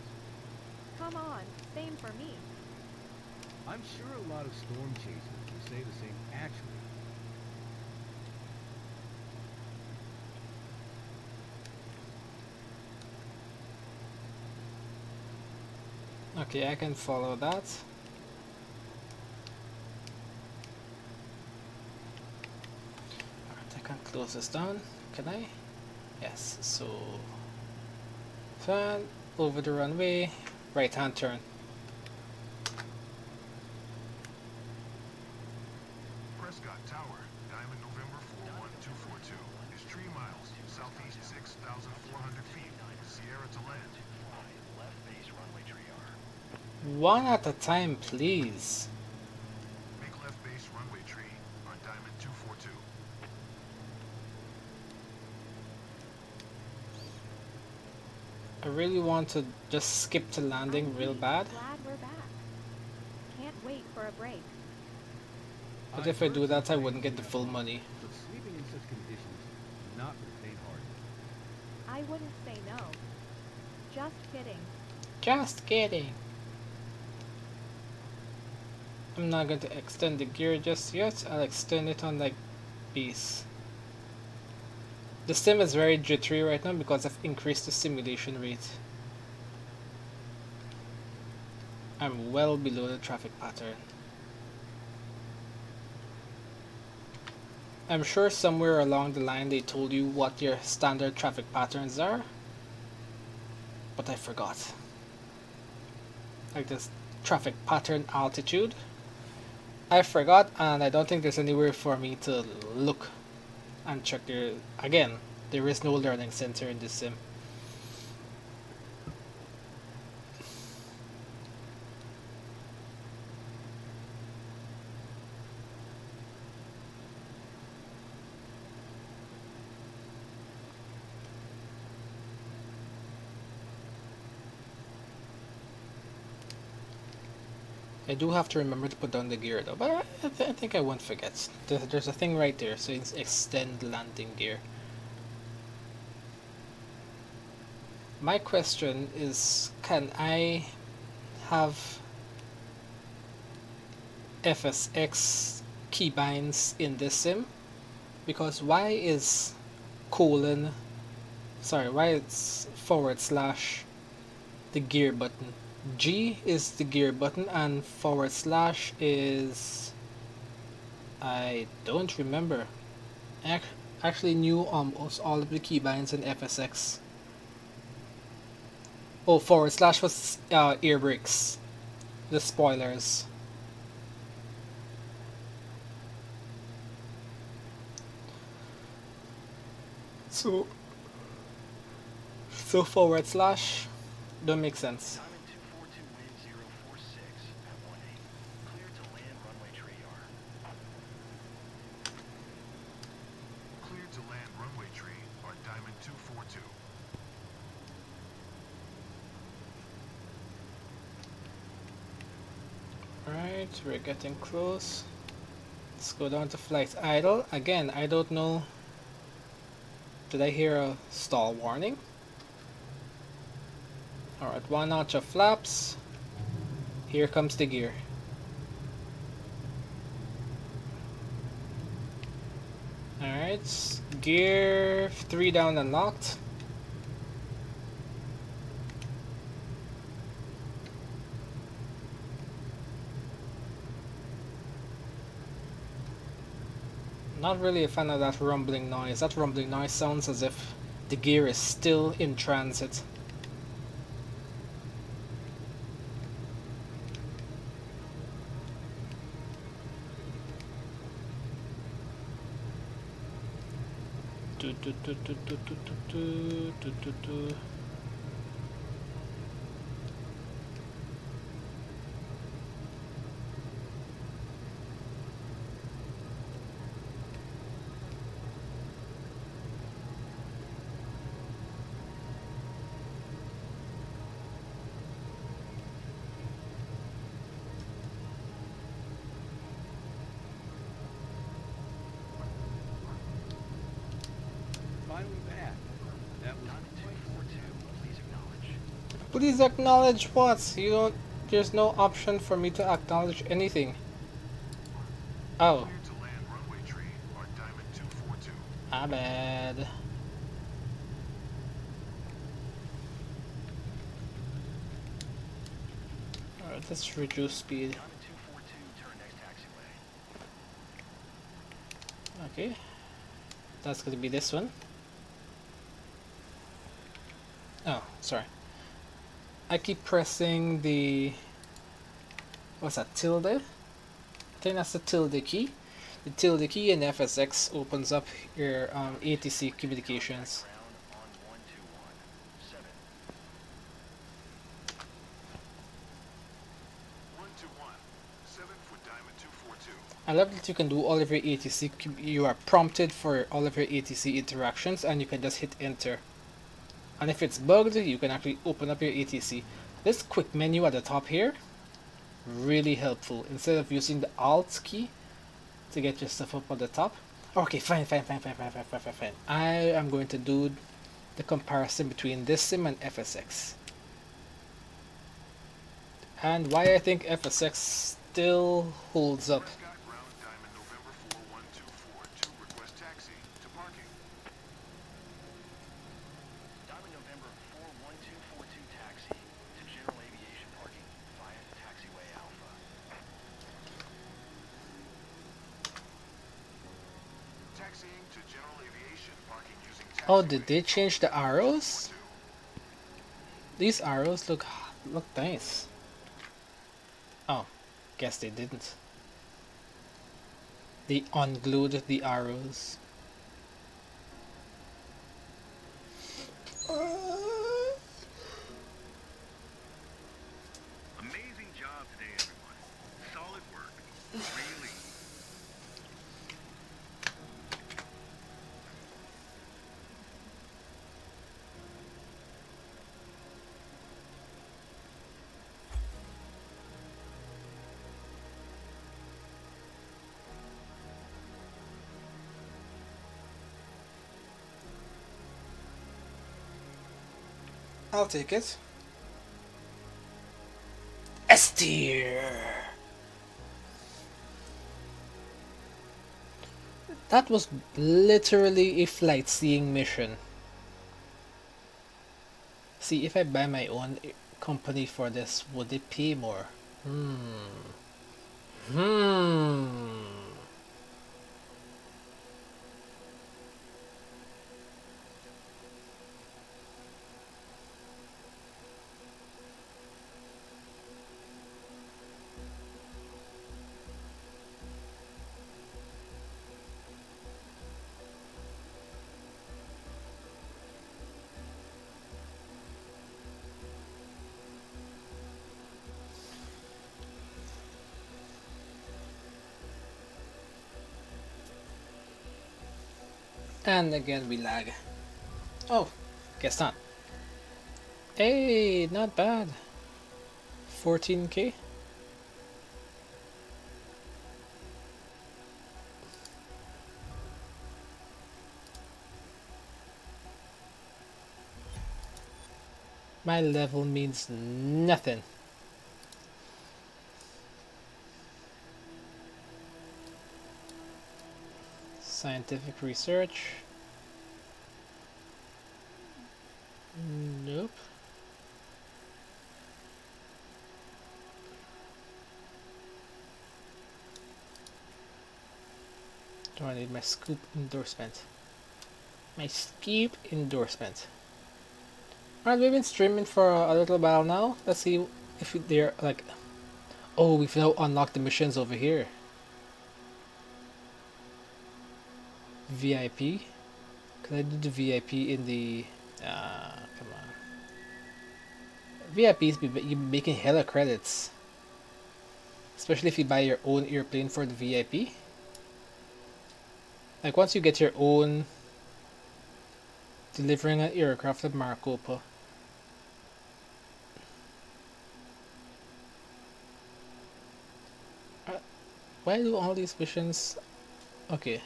Come on, same for me. I'm sure a lot of storm chasers will say the same actually. Okay, I can follow that. Alright, I can close this down. Can I? Yes. So, fan over the runway, right hand turn. Prescott Tower, Diamond November 41242, is 3 miles, southeast 6,400 feet, Sierra to land. One at a time, please. Make left base runway tree on Diamond 242. I really want to just skip to landing I'm real Pete. bad. Glad we're back. Can't wait for a break. But if I do that, I wouldn't get the full money. But sleeping in such conditions, not for the faint-hearted. I wouldn't say no. Just kidding. Just kidding. I'm not going to extend the gear just yet. I'll extend it on like base. The sim is very jittery right now because I've increased the simulation rate. I'm well below the traffic pattern. I'm sure somewhere along the line they told you what your standard traffic patterns are, but I forgot. Like this traffic pattern altitude. I forgot, and I don't think there's anywhere for me to look and check there. Again, there is no learning center in this sim. I do have to remember to put down the gear though, but I think I won't forget. There's a thing right there, so it's extend landing gear. My question is, can I have FSX keybinds in this sim? Because why is why it's / the gear button? G is the gear button and / is... I don't remember. I actually knew almost all of the keybinds in FSX. Oh, / was air brakes. The spoilers. So / don't make sense. Diamond 242 wind 046 at 18. Clear to land runway tree yard. Cleared to land runway tree on Diamond 242. Alright, we're getting close. Let's go down to flight idle. Again, I don't know. Did I hear a stall warning? Alright, 1 notch of flaps. Here comes the gear. Alright, gear 3 down and locked. Not really a fan of that rumbling noise. That rumbling noise sounds as if the gear is still in transit. Please acknowledge what? You don't. There's no option for me to acknowledge anything. Oh, Cleared to land runway tree on Diamond 242. my bad. Alright, let's reduce speed. Diamond 242, turn next taxiway. Okay, that's gonna be this one. Oh, sorry. I keep pressing the, what's that, tilde? I think that's the tilde key. The tilde key in FSX opens up your ATC communications. Ground on 1217. 121. 7 for Diamond 242. I love that you can do all of your ATC, you are prompted for all of your ATC interactions and you can just hit enter. And if it's bugged, you can actually open up your ATC. This quick menu at the top here, really helpful. Instead of using the Alt key to get your stuff up at the top. Okay, fine. I am going to do the comparison between this sim and FSX. And why I think FSX still holds up. Prescott ground Diamond November 41242. Request taxi to parking. Diamond November 41242 taxi to general aviation parking via taxiway Alpha. Taxiing to general aviation parking using taxiway. Oh, did they change the arrows? These arrows look nice. Oh, guess they didn't. They unglued the arrows. Amazing job today, everyone. Solid work. Really. I'll take it. S tier. That was literally a flight seeing mission. See, if I buy my own company for this, would they pay more? And again we lag. Oh, guess not. Hey, not bad. 14k. My level means nothing. Scientific research. Nope. Do I need my scoop endorsement? My scoop endorsement. Alright, we've been streaming for a little while now. Let's see if they're like... Oh, we've now unlocked the missions over here. VIP? Could I do the VIP in the... come on. VIPs you making hella credits. Especially if you buy your own airplane for the VIP. Like once you get your own... Delivering an aircraft at Maricopa. Why do all these missions... Okay.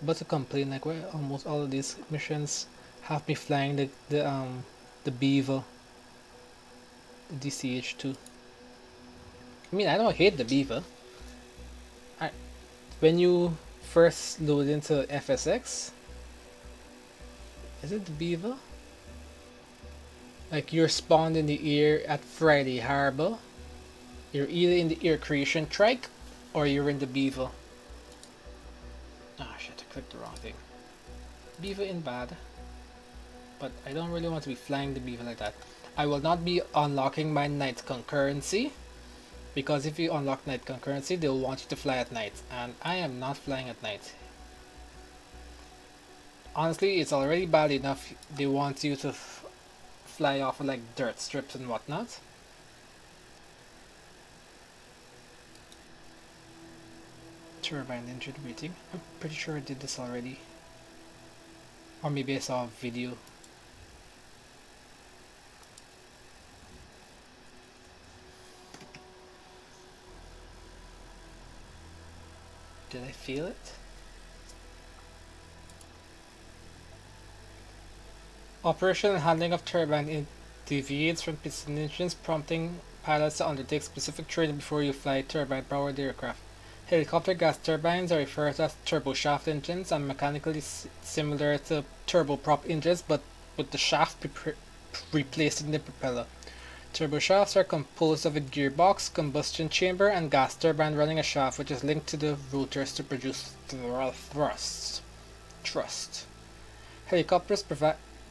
But to complain, like why almost all of these missions have me flying the Beaver. the DCH2. I mean, I don't hate the Beaver. I, when you first load into FSX, is it the Beaver? Like you're spawned in the air at Friday Harbor. You're either in the air creation trike or you're in the Beaver. Ah shit, I clicked the wrong thing. Beaver in bad. But I don't really want to be flying the Beaver like that. I will not be unlocking my night concurrency, because if you unlock night concurrency, they'll want you to fly at night, and I am not flying at night. Honestly, it's already bad enough they want you to fly off of like dirt strips and whatnot. Turbine engine rating. I'm pretty sure I did this already. Or maybe I saw a video. Did I feel it? Operation and handling of turbine deviates from piston engines, prompting pilots to undertake specific training before you fly turbine-powered aircraft. Helicopter gas turbines are referred to as turboshaft engines and mechanically similar to turboprop engines, but with the shaft replaced in the propeller. Turboshafts are composed of a gearbox, combustion chamber, and gas turbine running a shaft which is linked to the rotors to produce thrust. Helicopters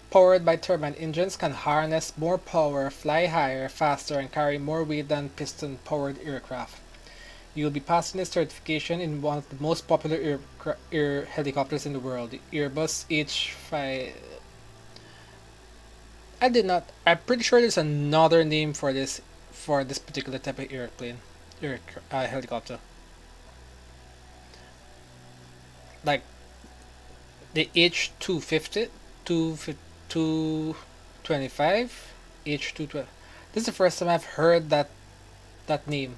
powered by turbine engines can harness more power, fly higher, faster, and carry more weight than piston-powered aircraft. You will be passing this certification in one of the most popular air helicopters in the world, the Airbus H5. I'm pretty sure there's another name for this particular type of helicopter. Like the H250, 225, H212. This is the first time I've heard that name.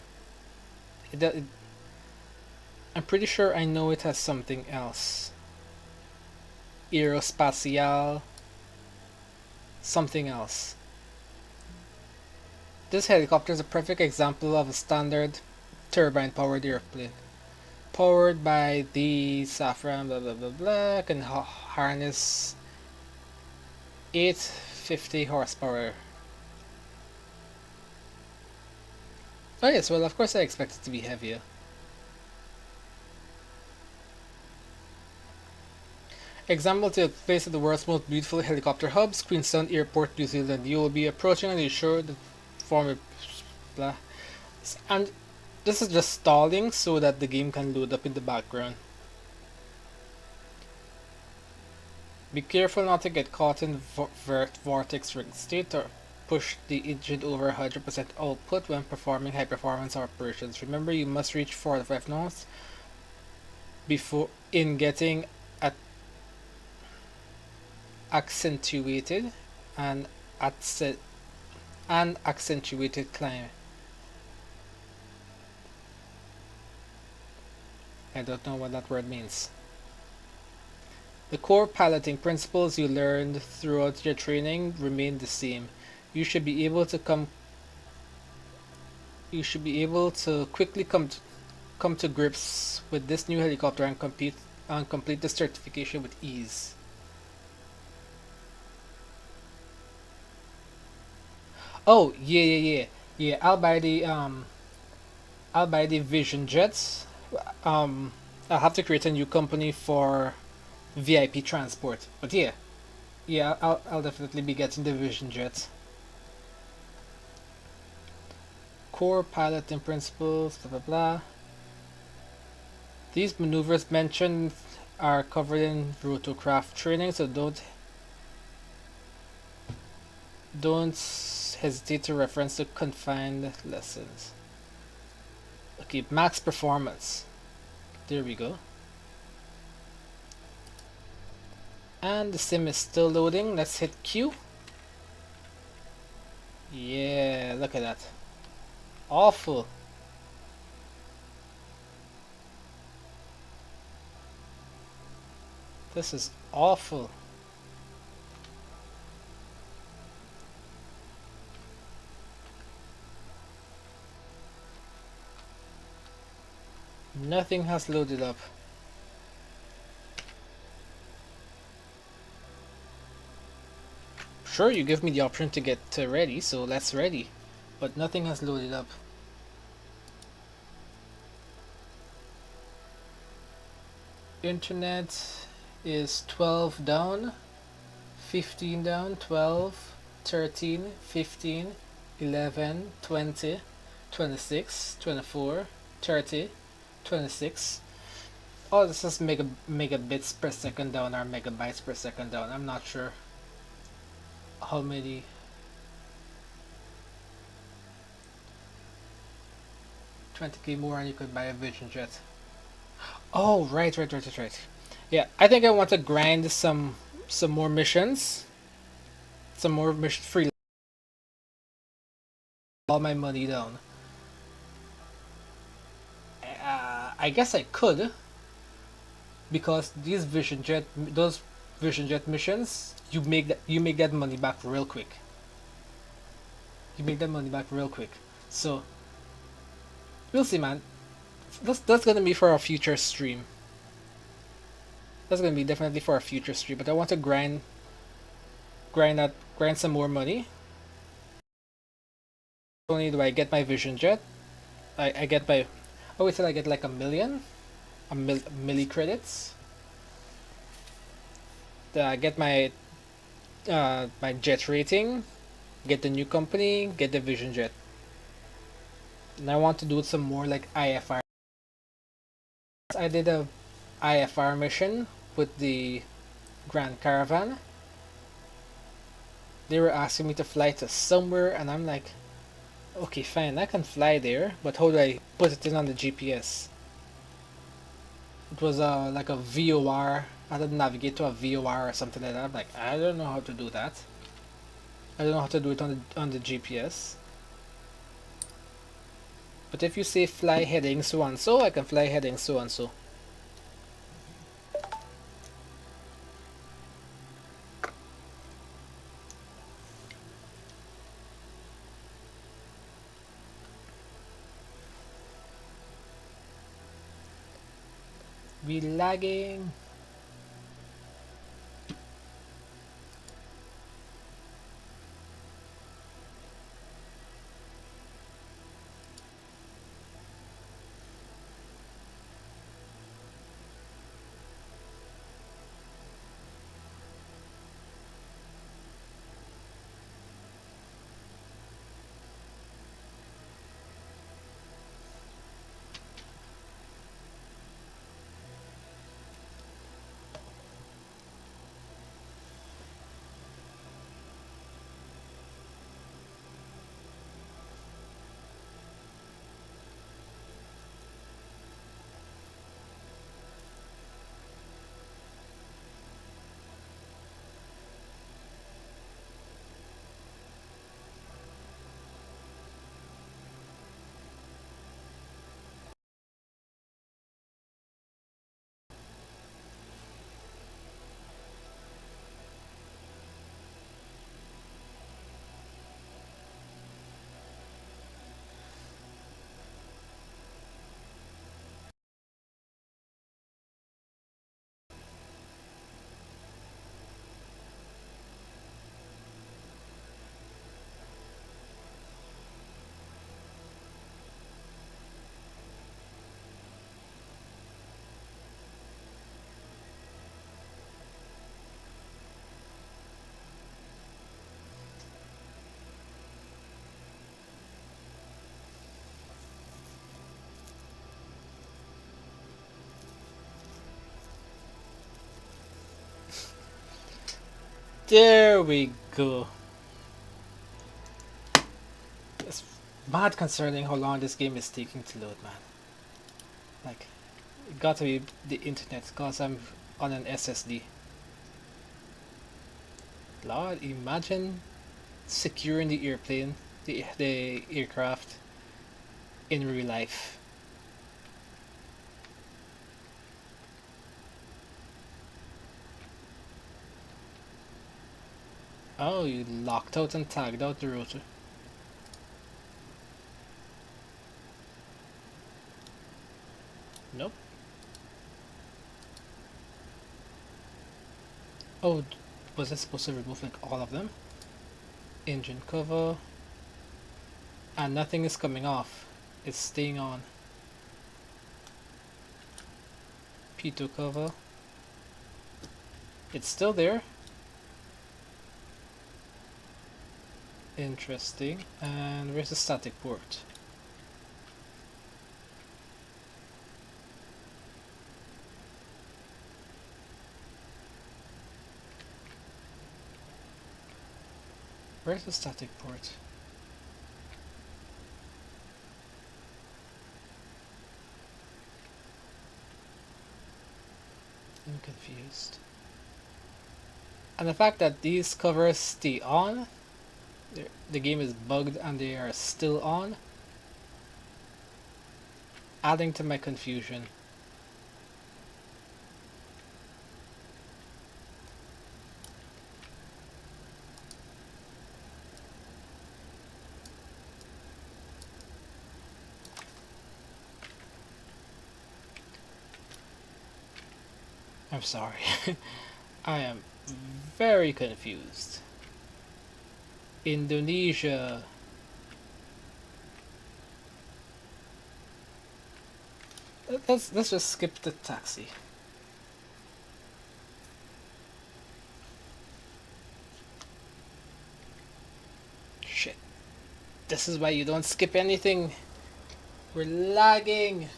I'm pretty sure I know it has something else. Aerospatial. Something else. This helicopter is a perfect example of a standard turbine-powered airplane. Powered by the Safran blah blah blah blah, can harness 850 horsepower. Oh yes, well of course I expect it to be heavier. Example took place at the world's most beautiful helicopter hubs, Queenstown Airport, New Zealand. You will be approaching and ensure the form blah. And this is just stalling so that the game can load up in the background. Be careful not to get caught in vortex ring state or push the engine over 100% output when performing high performance operations. Remember, you must reach 45 knots before getting accentuated and accentuated climb. I don't know what that word means. The core piloting principles you learned throughout your training remain the same. You should be able to quickly come to grips with this new helicopter and complete the certification with ease. Oh yeah. I'll buy the Vision Jets. I'll have to create a new company for VIP transport. But yeah, I'll definitely be getting the Vision Jets. Core piloting principles, blah blah blah. These maneuvers mentioned are covered in rotorcraft training, so don't hesitate to reference the confined lessons. Okay, max performance. There we go. And the sim is still loading. Let's hit Q. Yeah, look at that. Awful. This is awful. Nothing has loaded up. Sure, you give me the option to get ready, so let's ready. But nothing has loaded up. Internet is 12 down, 15 down, 12, 13, 15, 11, 20, 26, 24, 30, 26. Oh, this is megabits per second down or megabytes per second down. I'm not sure how many. 20k more and you could buy a Vision Jet. Oh, right. Yeah, I think I want to grind some more missions. Some more mission free all my money down. I guess I could because those Vision Jet missions, you make that money back real quick. You make that money back real quick. So we'll see, man. That's gonna be for a future stream. That's gonna be definitely for a future stream. But I want to grind some more money. Not only do I get my Vision Jet, I get my. Oh, wait, said I get like a million, milli credits. Then I get my jet rating, get the new company, get the Vision Jet. And I want to do some more like IFR. I did a IFR mission with the Grand Caravan. They were asking me to fly to somewhere, and I'm like, okay, fine, I can fly there, but how do I put it in on the GPS? It was like a VOR. I had to navigate to a VOR or something like that. I'm like, I don't know how to do that. I don't know how to do it on the GPS. But if you say fly heading so and so, I can fly heading so and so. We lagging. There we go. It's mad concerning how long this game is taking to load, man. Like, it got to be the internet because I'm on an SSD. Lord, imagine securing the airplane, the aircraft in real life. Oh, you locked out and tagged out the rotor. Nope. Oh, was I supposed to remove like all of them? Engine cover. And nothing is coming off. It's staying on. P2 cover. It's still there. Interesting. And where's the static port? Where's the static port? I'm confused. And the fact that these covers stay on, the game is bugged and they are still on, adding to my confusion. I'm sorry. I am very confused. Indonesia. Let's just skip the taxi. Shit. This is why you don't skip anything. We're lagging.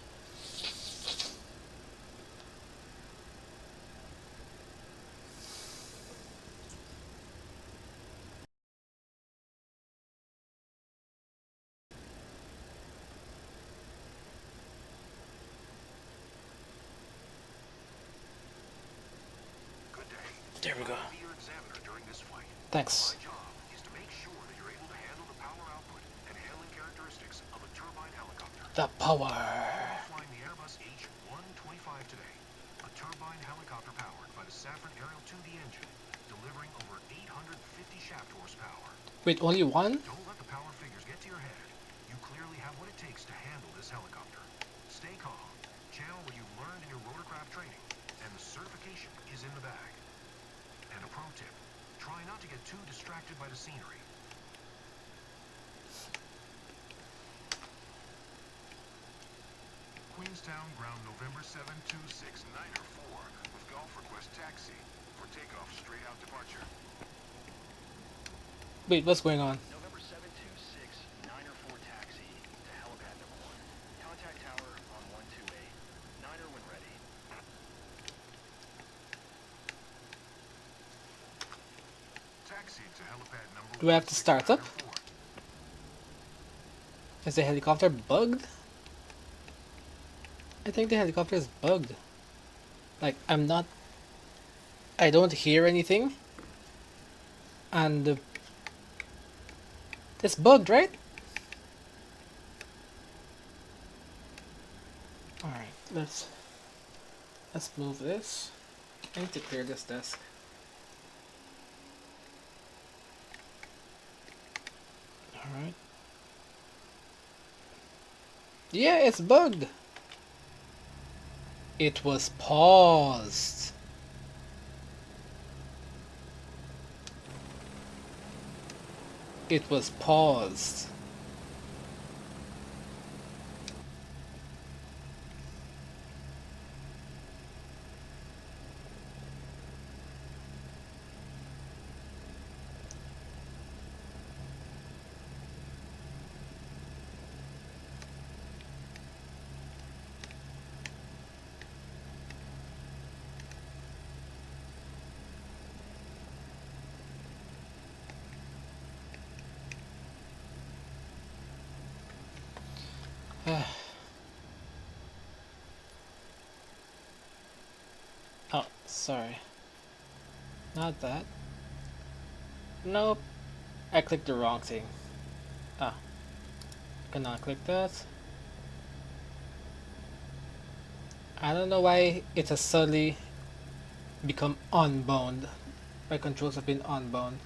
Good day. There we go. I'll be your examiner during this flight. Thanks. My job is to make sure that you're able to handle the power output and handling characteristics of a turbine helicopter. The power. We're flying the Airbus H-125 today, a turbine helicopter powered by the Safran Ariel 2D engine, delivering over 850 shaft horsepower. Wait, only one? Don't let the power figures get to your head. You clearly have what it takes to handle this helicopter. Stay calm, channel what you've learned in your rotorcraft training, and the certification is in the bag. And a pro tip, try not to get too distracted by the scenery. Queenstown, ground November 726, Niner 4, with Golf Request Taxi for takeoff straight out departure. Wait, what's going on? November 726, Niner 4 taxi to helipad number 1. Contact tower on 128. Niner when ready. Taxi to helipad number Do I have to start up? 16994. Is the helicopter bugged? I think the helicopter is bugged. Like, I don't hear anything. And it's bugged, right? Alright, let's move this. I need to clear this desk. Alright. Yeah, it's bugged. It was paused. It was paused. Oh, sorry. Not that. Nope. I clicked the wrong thing. Ah. Cannot click that. I don't know why it has suddenly become unbound. My controls have been unbound.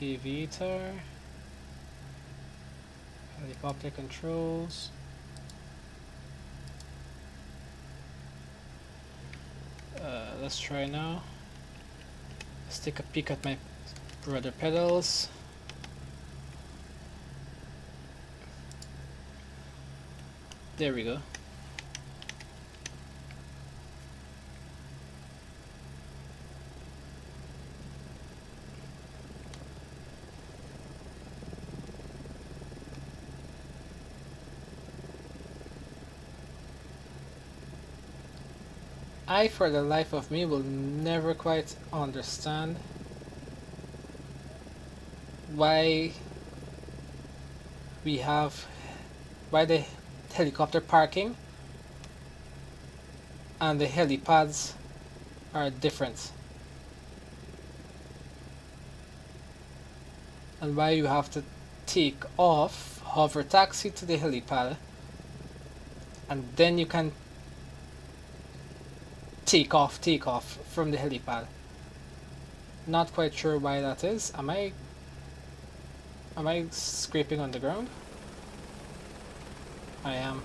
Aviator. Helicopter controls. Let's try now. Let's take a peek at my rudder pedals. There we go. I, for the life of me, will never quite understand why we have why the helicopter parking and the helipads are different, and why you have to take off, hover taxi to the helipad, and then you can take off from the helipad. Not quite sure why that is. Am I scraping on the ground? I am.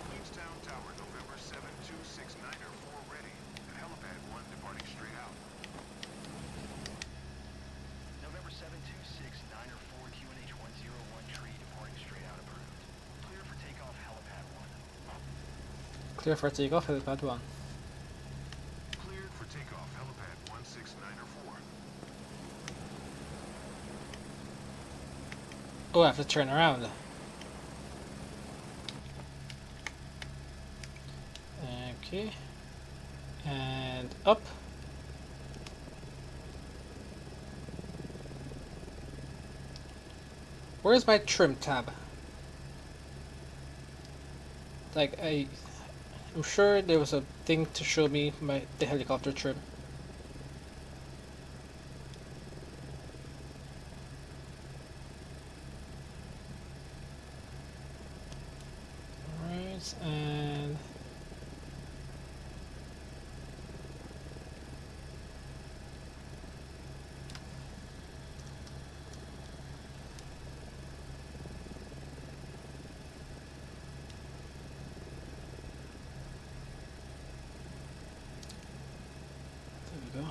Queenstown Tower, November 7269 or 4 ready. At helipad 1 departing straight out. November 7269 or 4 QNH 101 tree departing straight out approved. Clear for takeoff helipad 1. Clear for takeoff, helipad 1. Cleared for takeoff helipad 169 or 4. Oh, I have to turn around. Okay. And up. Where's my trim tab? Like, I'm sure there was a thing to show me the helicopter trim. Alright, and there we go.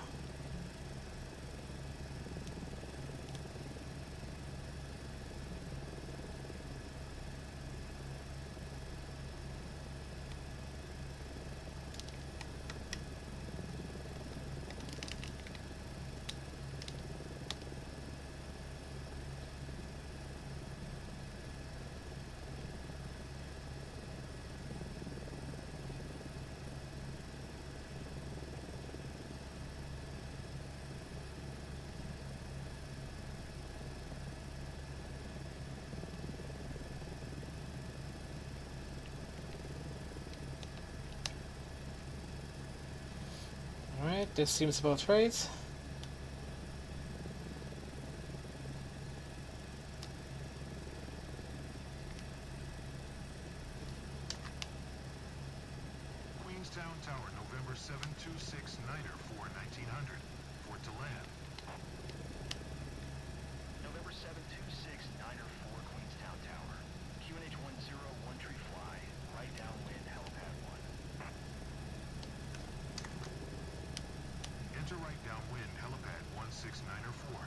Alright, this seems about right. Queenstown Tower, November 7269 or 4 1900. For to land. November 7269 or 4 Queenstown Tower. QNH 101 tree fly. Right downwind helipad 1. Enter right downwind helipad 169 or 4.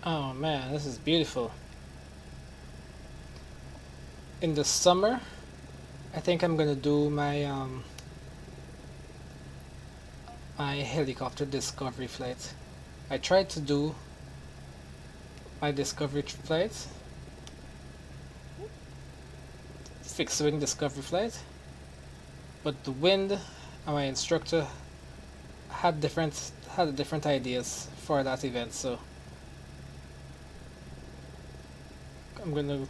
Oh man, this is beautiful. In the summer, I think I'm gonna do my my helicopter discovery flight. I tried to do my discovery flight, fixed wing discovery flight, but the wind and my instructor had different ideas for that event, so I'm gonna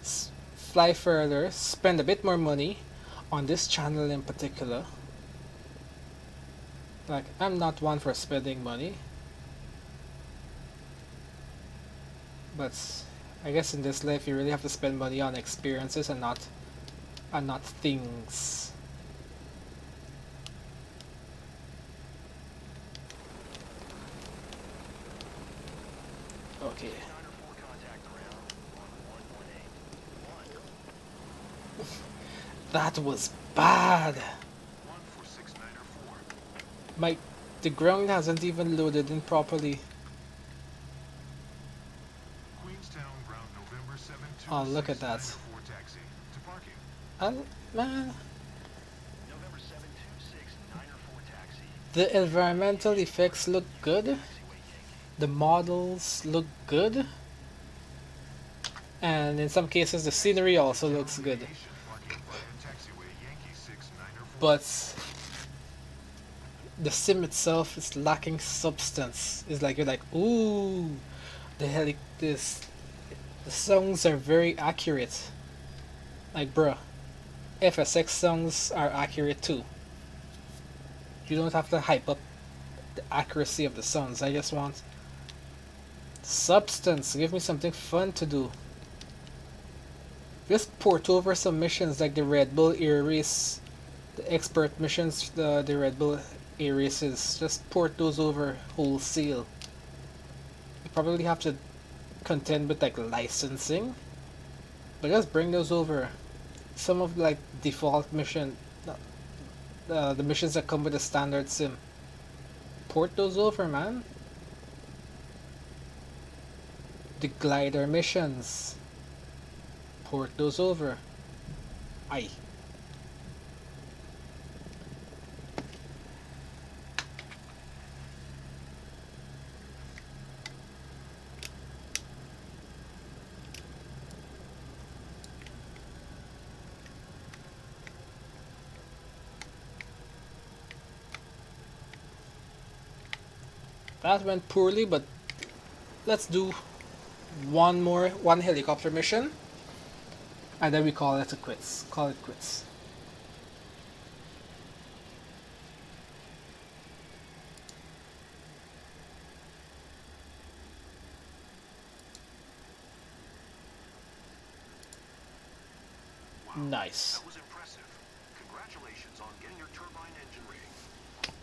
fly further, spend a bit more money on this channel in particular, Like, I'm not one for spending money, but I guess in this life you really have to spend money on experiences and not things. Okay. 6904 contact around on 1181. That was bad. 1 for 6904. My the ground hasn't even loaded in properly. Queenstown, ground November 7 Oh, look at that. 4 taxi to parking. And man, November 726-904 taxi. the environmental effects look good. Taxiway Yankee. The models look good. And in some cases the scenery also looks good. Aviation, parking via taxiway Yankee 6904. But the sim itself is lacking substance. It's like you're like, ooh, the songs are very accurate. Like bruh, FSX songs are accurate too. You don't have to hype up the accuracy of the songs. I just want substance. Give me something fun to do. Just port over some missions like the Red Bull Air Race, the expert missions, the Red Bull Air Races. Just port those over wholesale. You probably have to contend with like licensing, but just bring those over. Some of like default mission, the missions that come with the standard sim. Port those over, man. The glider missions. Port those over. Aye. That went poorly, but let's do one helicopter mission, and then we call it a quits. Call it quits. Wow, Nice. that was impressive. Congratulations on getting your turbine engine rating.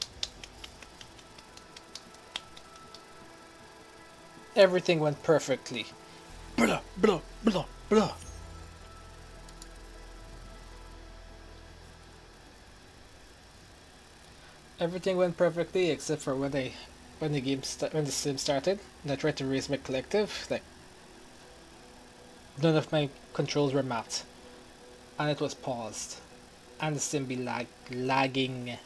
Everything went perfectly. Blah blah blah blah. Everything went perfectly except for when when the sim started and I tried to raise my collective. Like none of my controls were mapped, and it was paused, and the sim be lagging.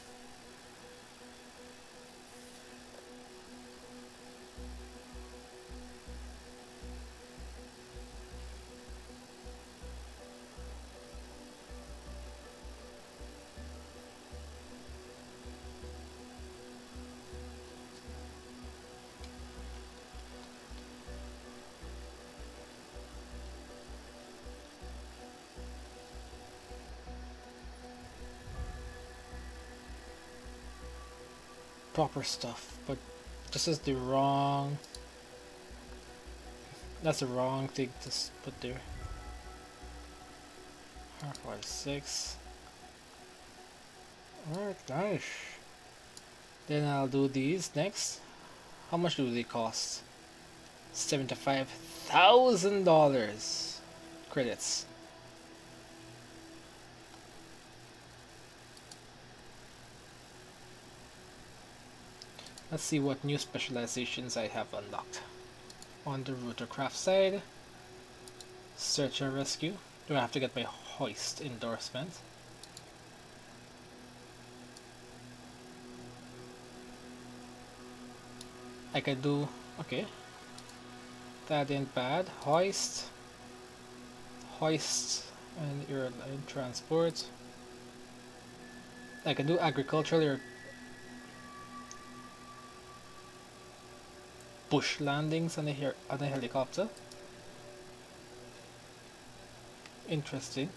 Proper stuff, but this is the wrong. That's the wrong thing to put there. R46. Alright, nice. Then I'll do these next. How much do they cost? $75,000 credits. Let's see what new specializations I have unlocked. On the rotorcraft side, search and rescue. Do I have to get my hoist endorsement? I can do, okay, that ain't bad. Hoist and airline transport. I can do agricultural or bush landings on a helicopter. Interesting.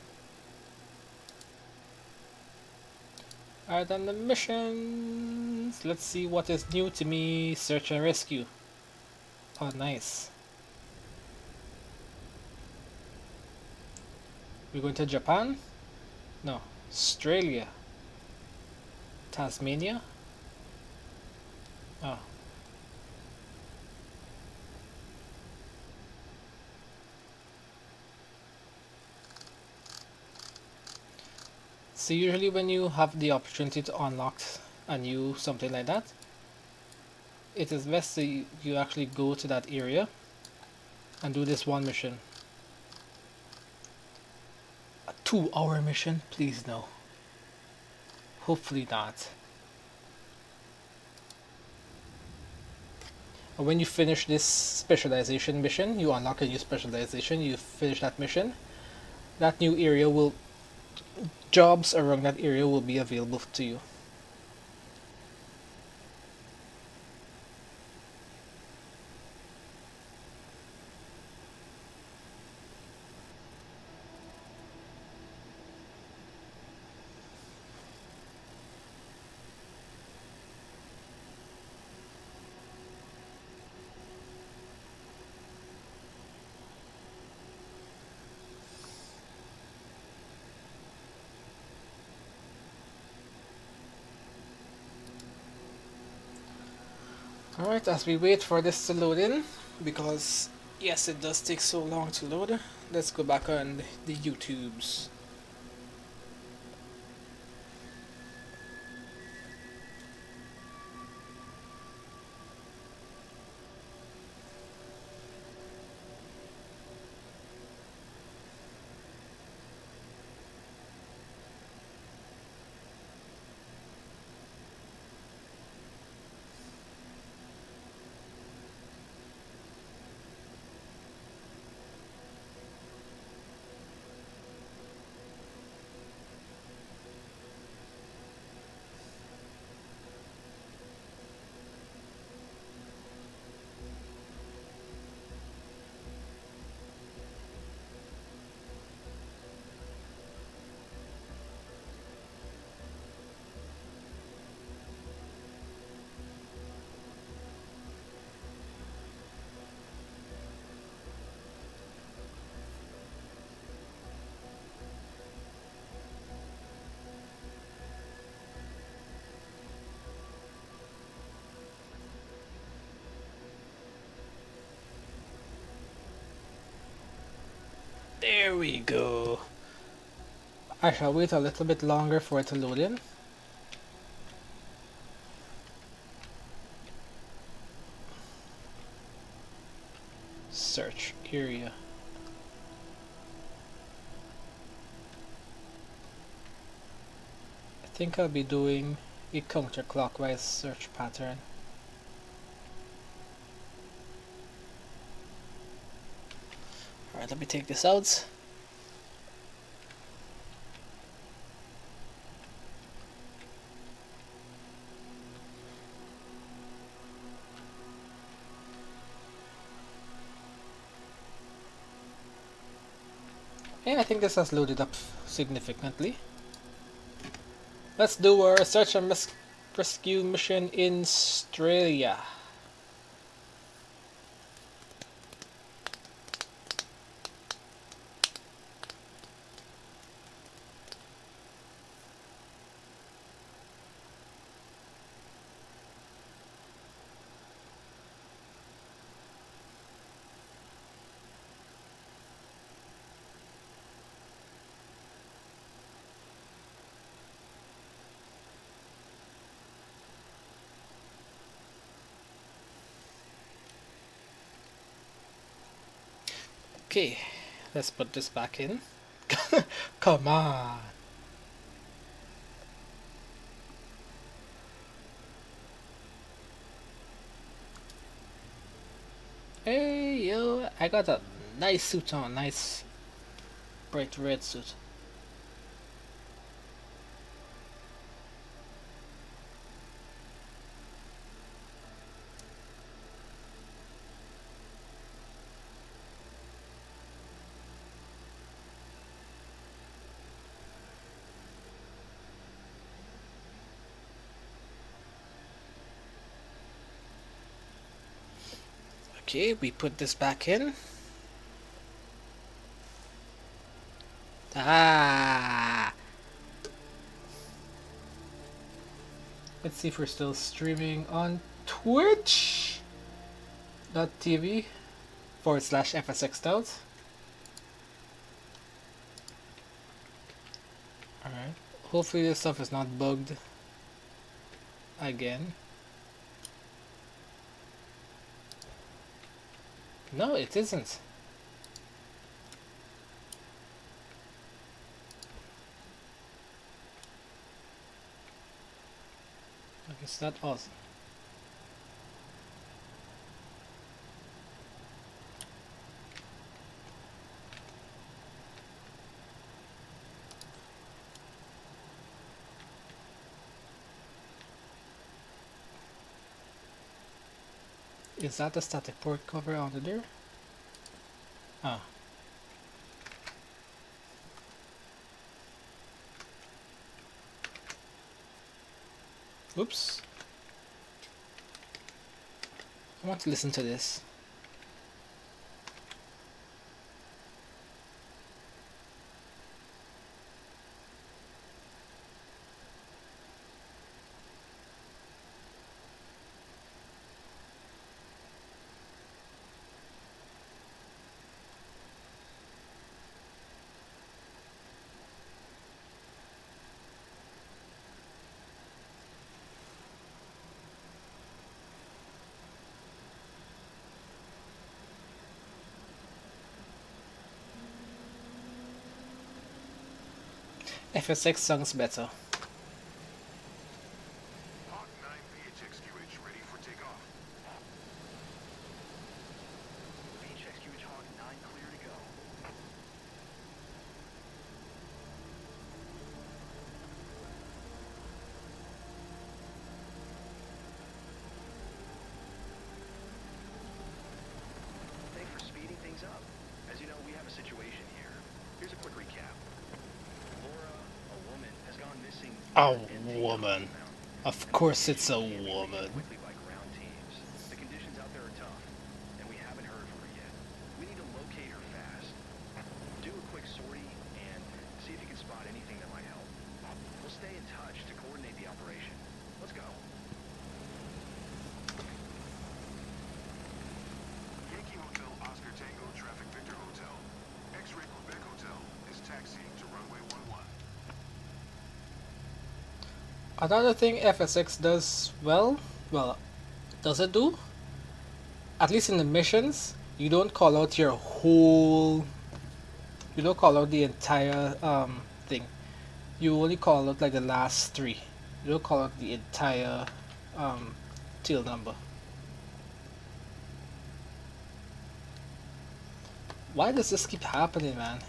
Alright, on the mission. missions. Let's see what is new to me. Search and rescue. Oh, nice. We're going to Japan? No. Australia. Tasmania? Oh. So usually when you have the opportunity to unlock a new something like that, it is best that you actually go to that area and do this one mission. A 2-hour mission? Please no. Hopefully not. And when you finish this specialization mission, you unlock a new specialization, you finish that mission, that new area will, jobs around that area will be available to you. Alright, as we wait for this to load in, because yes, it does take so long to load, let's go back on the YouTubes. There we go. I shall wait a little bit longer for it to load in. Search area. I think I'll be doing a counterclockwise search pattern. Alright, let me take this out. And I think this has loaded up significantly. Let's do our search and rescue mission in Australia. Okay, let's put this back in. Come on. Hey, yo, I got a nice suit on, nice bright red suit. Okay, we put this back in. Ah! Let's see if we're still streaming on twitch.tv/FSX Stout. Alright. Hopefully this stuff is not bugged again. No, it isn't. I guess that awesome. Is that the static port cover under there? Ah. Oops. I want to listen to this. FSX sounds better. Hawk 9 PHXQH ready for takeoff. PHXQH Hawk 9 clear to go. Thanks for speeding things up. As you know, we have a situation here. Here's a quick recap. Laura, a woman, has gone missing. A and taken woman. off now. Of course it's a woman. Quickly by ground teams. The conditions out there are tough, and we haven't heard from her yet. We need to locate her fast. Do a quick sortie and see if you can spot anything that might help. We'll stay in touch to coordinate the operation. Let's go. Yankee Hotel Oscar Tango Traffic Victor Hotel. X-Ray Quebec Hotel is taxiing to runway 11. Another thing FSX does well, does it do? At least in the missions, you don't call out your whole, you don't call out the entire thing. You only call out like the last three. You don't call out the entire tail number. Why does this keep happening, man?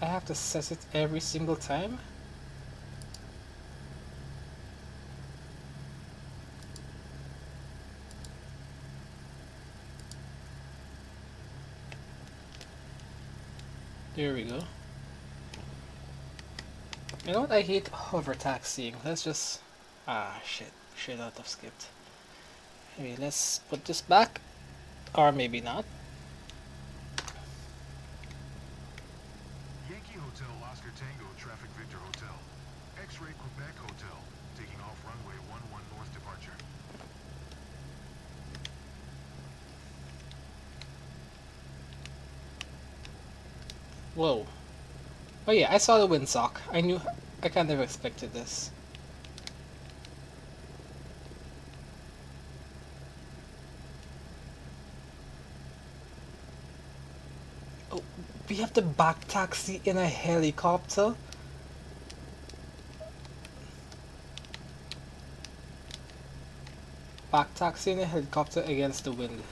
I have to set it every single time? There we go. You know what? I hate hover taxiing. Let's just... Ah, shit. Should not have skipped. Maybe let's put this back. Or maybe not. Yankee Hotel Oscar Tango Traffic Victor Hotel. X-Ray Quebec Hotel taking off runway 11 north departure. Whoa. Oh yeah, I saw the windsock. I kind of expected this. Oh, we have to back taxi in a helicopter? Back taxi in a helicopter against the wind.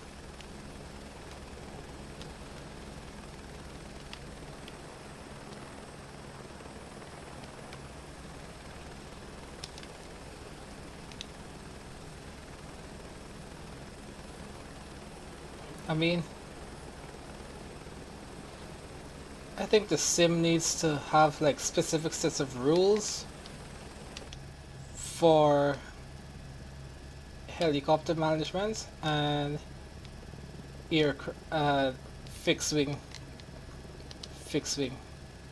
I mean, I think the sim needs to have like specific sets of rules for helicopter management and air fixed wing,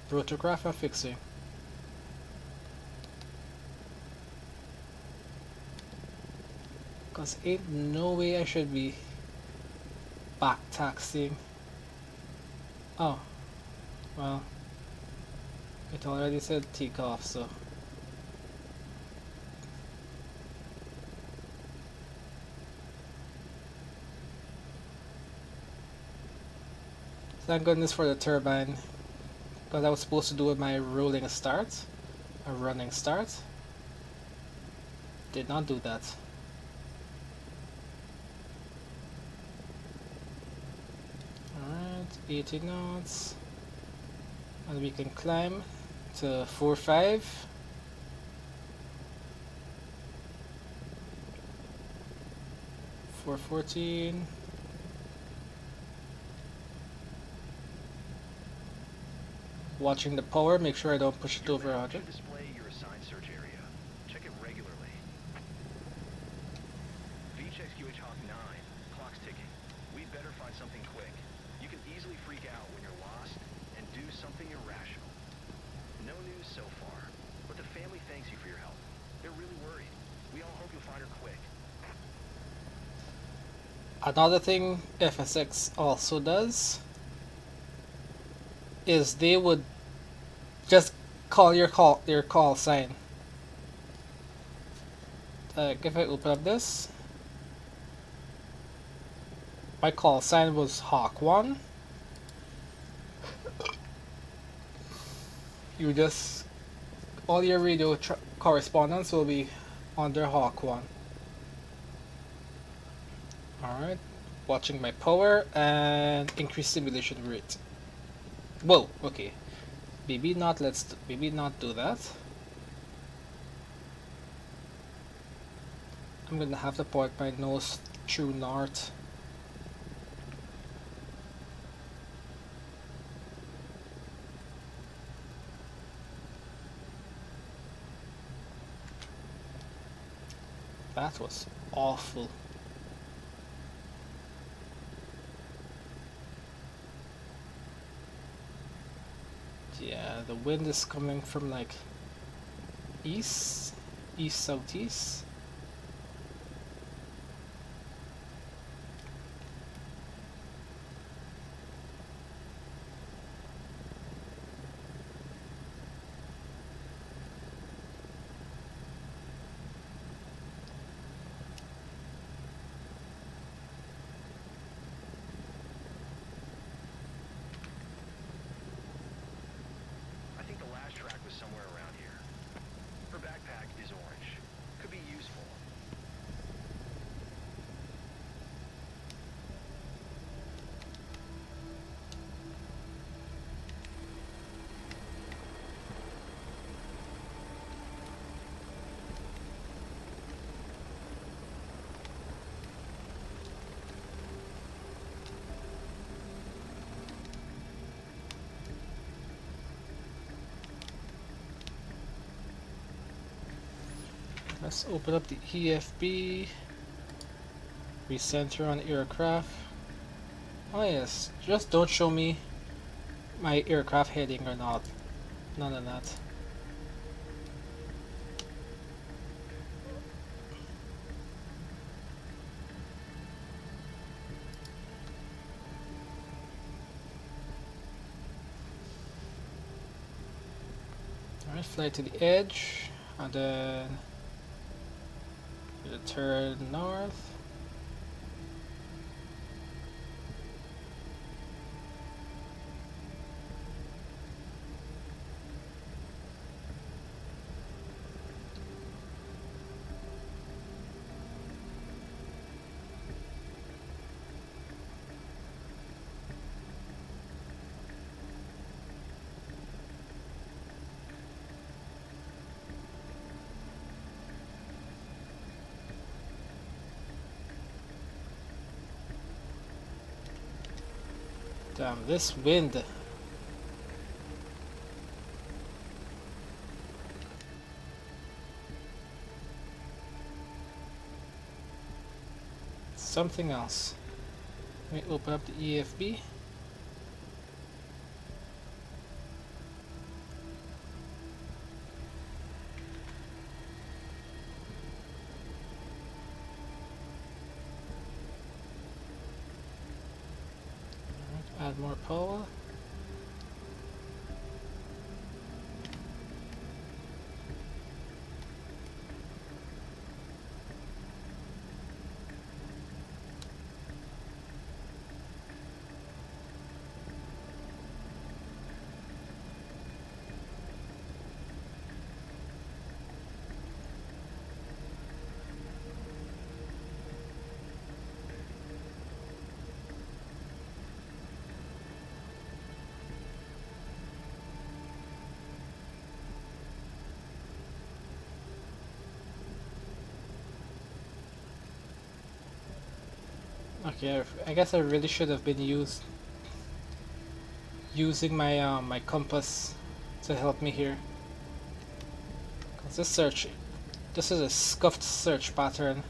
rotorcraft and fixed wing. Cause ain't no way I should be back taxing. Oh, well, it already said take off, so. Thank goodness for the turbine, because I was supposed to do my rolling start, a running start. Did not do that. Alright, 80 knots. And we can climb to 4-5. For 14. Watching the power, make sure I don't push it over 100. Display your assigned search area. Check it regularly. VCheck's QH Hawk 9. Clock's ticking. We'd better find something quick. You can easily freak out when you're lost and do something irrational. No news so far, but the family thanks you for your help. They're really worried. We all hope you'll find her quick. Another thing FSX also does is they would just call your call sign. If I open up this, my call sign was Hawk 1. You just all your radio correspondence will be under Hawk 1. Alright, watching my power and increase simulation rate. Whoa, okay. Maybe not, maybe not do that. I'm gonna have to point my nose true north. That was awful. Yeah, the wind is coming from like east, southeast. I think the last track was somewhere around here. Her backpack is orange. Could be useful. Let's open up the EFB. Recenter on aircraft. Oh yes, just don't show me my aircraft heading or not. None of that. Alright, fly to the edge and then turn north. Damn, this wind. something else. Let me open up the EFB. Add more power. Okay, I guess I really should have been using my my compass to help me here. 'Cause this is a scuffed search pattern.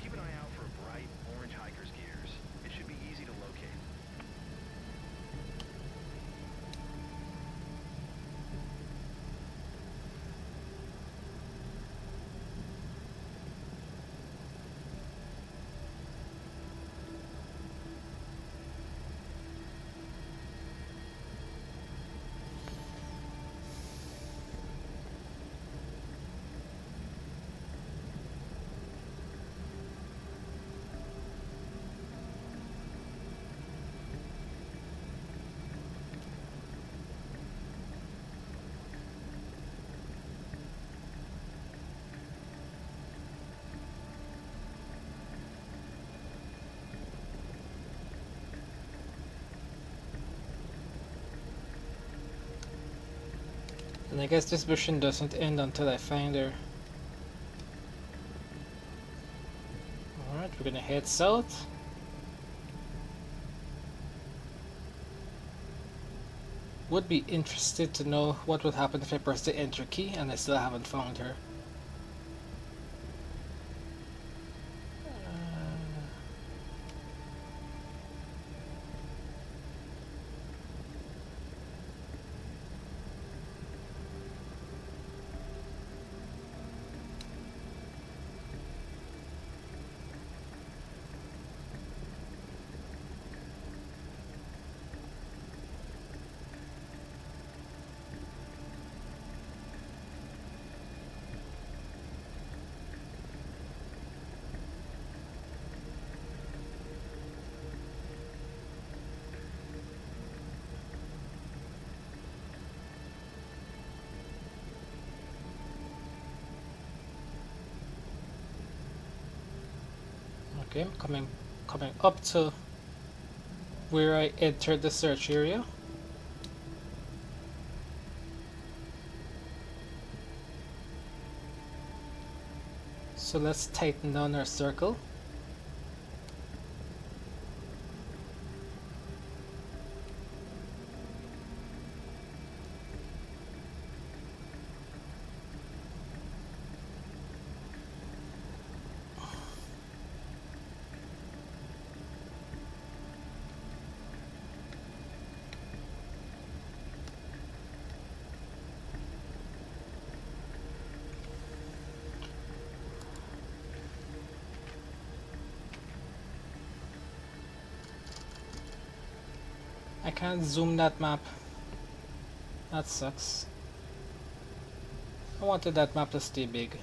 Keep an eye out for bright orange hiker's gears. It should be easy to locate. And I guess this mission doesn't end until I find her. Alright, we're gonna head south. Would be interested to know what would happen if I press the enter key and I still haven't found her. Okay, I'm coming up to where I entered the search area. So let's tighten down our circle. I can't zoom that map. That sucks. I wanted that map to stay big.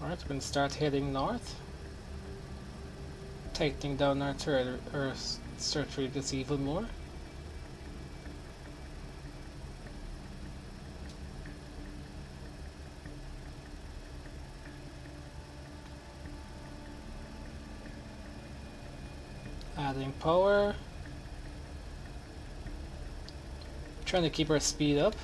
Alright, we're gonna start heading north. Tightening down our search radius even more. Adding power. Trying to keep our speed up.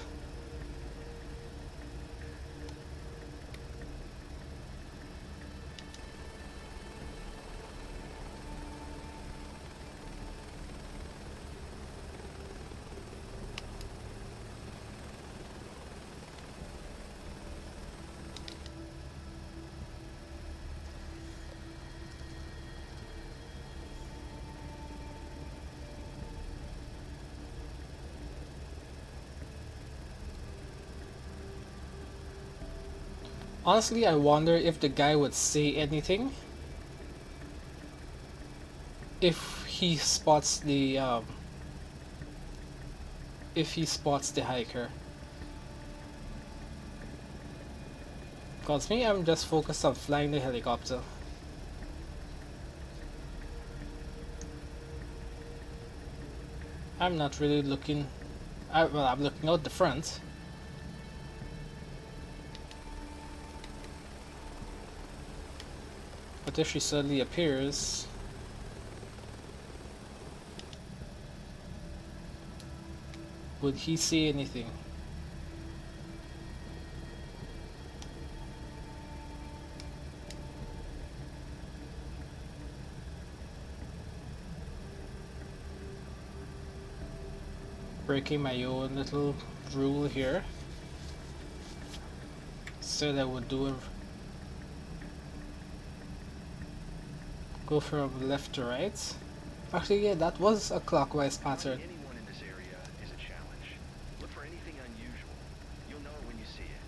Honestly, I wonder if the guy would say anything if he spots the hiker. Cause me, I'm just focused on flying the helicopter. I'm not really looking. Well, I'm looking out the front. But if she suddenly appears, would he say anything? Breaking my own little rule here. Said I would go from left to right. Actually, yeah, that was a clockwise pattern. Finding anyone in this area is a challenge. Look for anything unusual. You'll know it when you see it.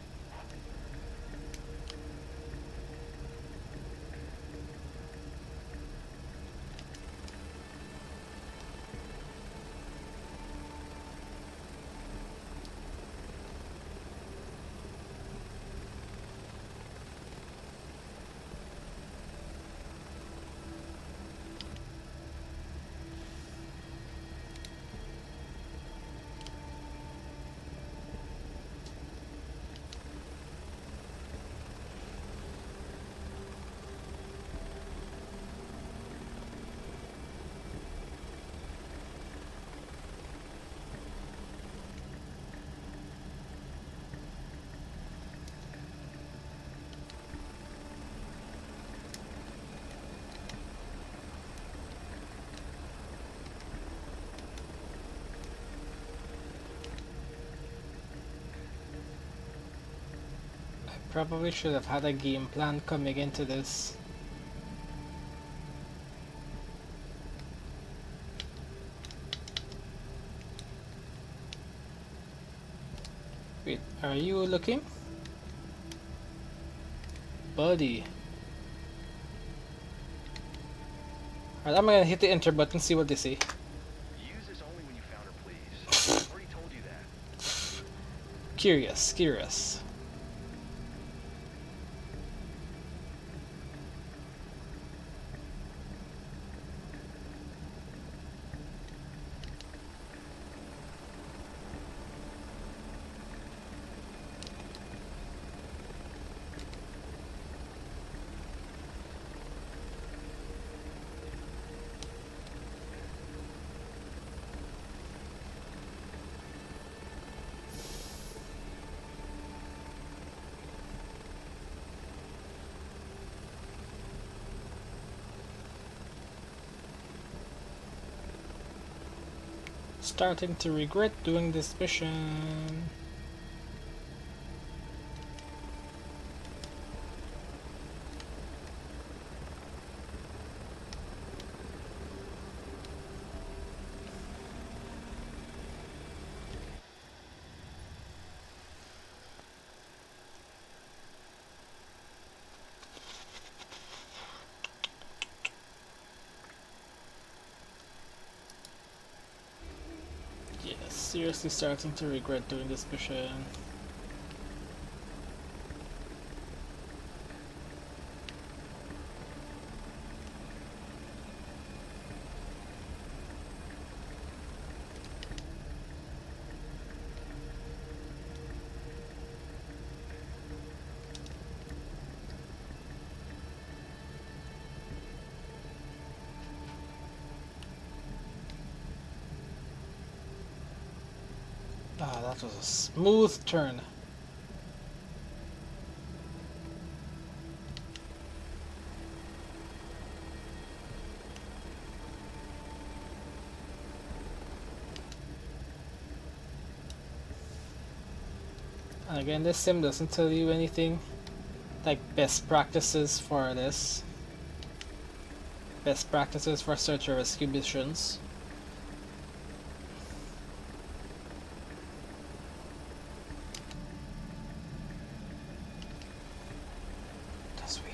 Probably should have had a game plan coming into this. Wait, are you looking? Buddy. Alright, I'm gonna hit the enter button, see what they say. Use this only when you found her, please. I've already told you that. Curious. Starting to regret doing this mission. Yes, seriously starting to regret doing this mission. that was a smooth turn. And again, this sim doesn't tell you anything like best practices for this. Best practices for search and rescue missions. Sweet.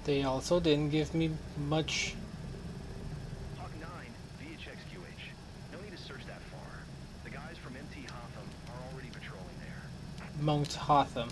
They also didn't give me much. Hawk 9, VHXQH. No need to search that far. The guys from MT Hotham are already patrolling there. Mount Hotham.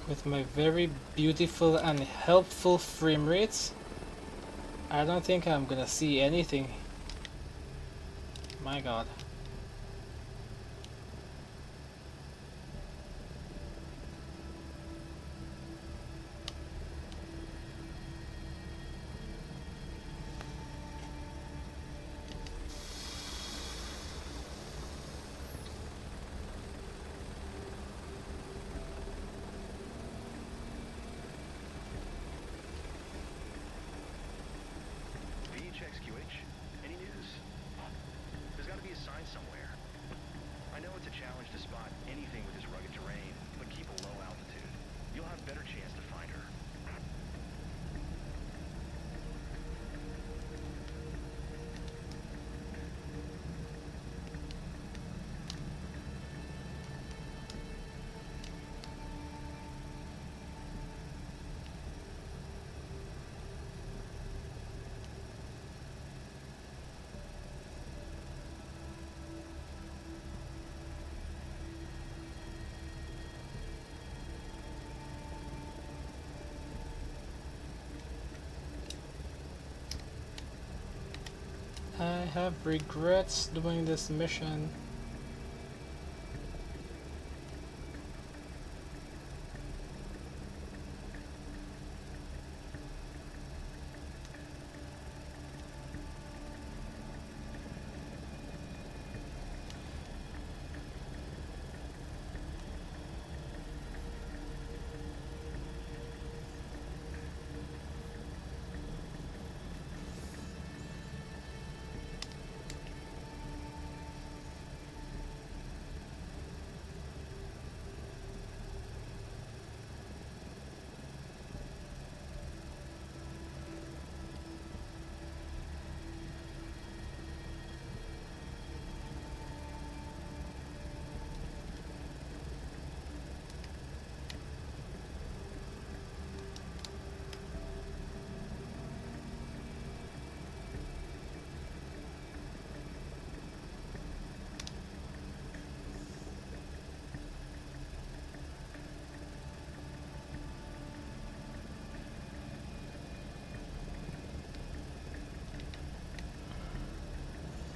With my very beautiful and helpful frame rates, I don't think I'm gonna see anything. My god. VHXQH, any news? There's got to be a sign somewhere. I know it's a challenge to spot anything with this rugged terrain, but keep a low altitude. You'll have a better chance to find her. I have regrets doing this mission.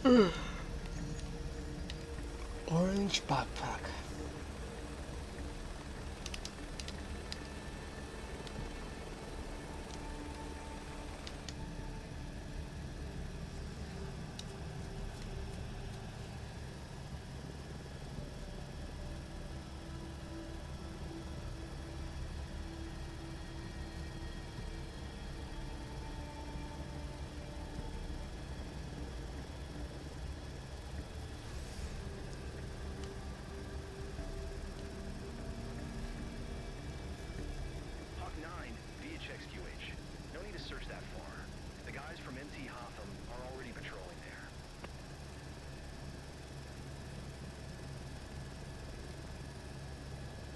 Orange backpack. Hawk 9, VHXQH. No need to search that far. The guys from MT Hotham are already patrolling there.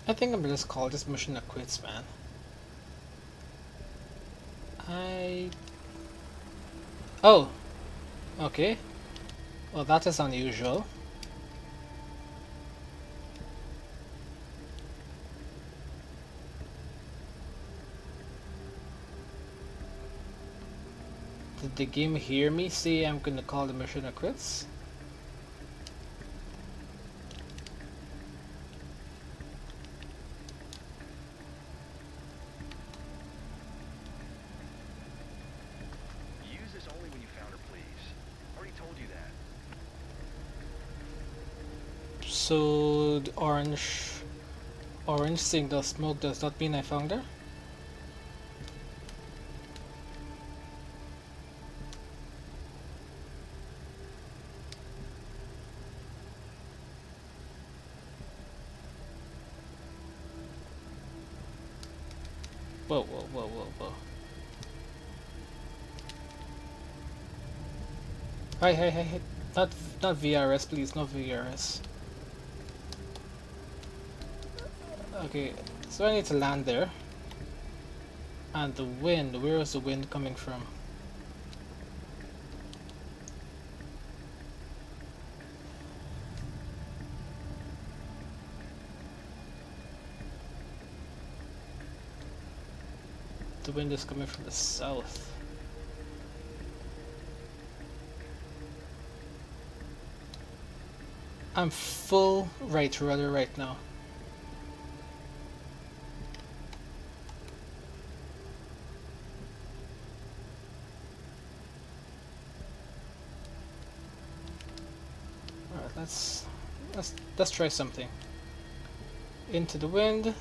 I think I'm gonna just call this mission a quits, man. Oh! Okay. Well, that is unusual. Did the game hear me say I'm gonna call the mission a quits? Use this only when you found her, please. Already told you that. So the orange signal smoke does not mean I found her? Whoa, whoa, whoa, whoa, whoa. Hey. Not VRS, please, no VRS. Okay, so I need to land there. And the wind, where is the wind coming from? The wind is coming from the south. I'm full right rudder right now. Alright, let's try something. Into the wind.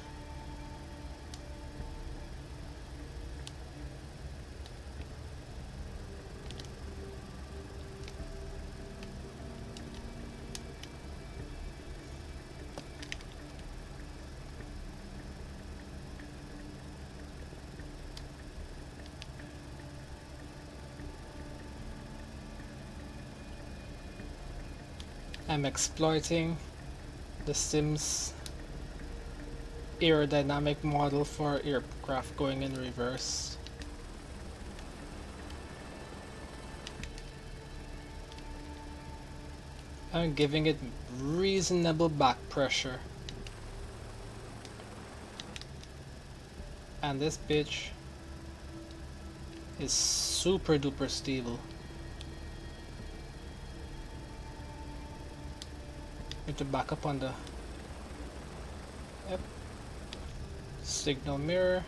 I'm exploiting the Sims aerodynamic model for aircraft going in reverse. I'm giving it reasonable back pressure. And this bitch is super duper stable. Need to back up on the signal mirror.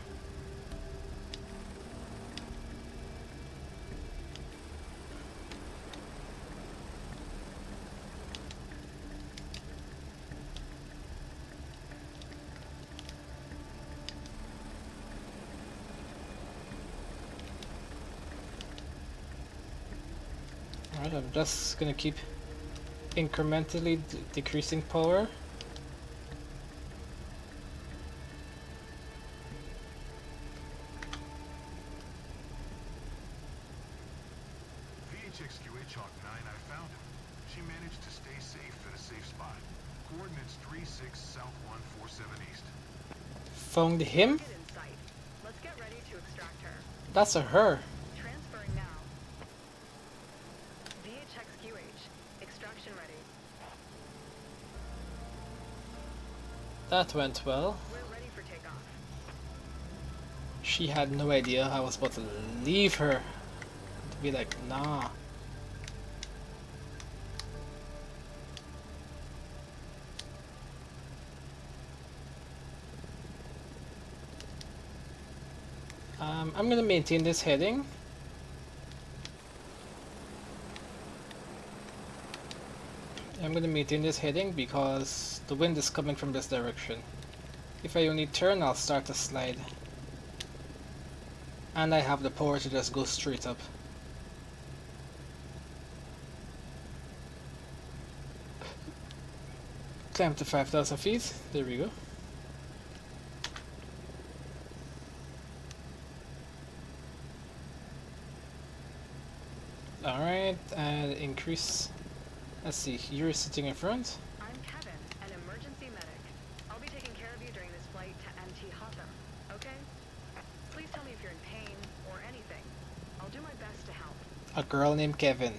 Alright, I'm just gonna keep incrementally decreasing power. VHXQH Hawk 9, I found him. She managed to stay safe at a safe spot. Coordinates 36 South 147 East. Found him? Get in sight. Let's get ready to extract her. That's a her. Transferring now. VHXQH. Extraction ready. That went well. We're ready for takeoff. She had no idea I was about to leave her. To be like, nah. I'm gonna maintain this heading. I'm gonna maintain this heading because the wind is coming from this direction. If I only turn, I'll start to slide. And I have the power to just go straight up. Climb to 5,000 feet. There we go. Alright, and increase. Let's see, you're sitting in front. I'm Kevin, an emergency medic. I'll be taking care of you during this flight to MT Hotham, okay? Please tell me if you're in pain or anything. I'll do my best to help. A girl named Kevin.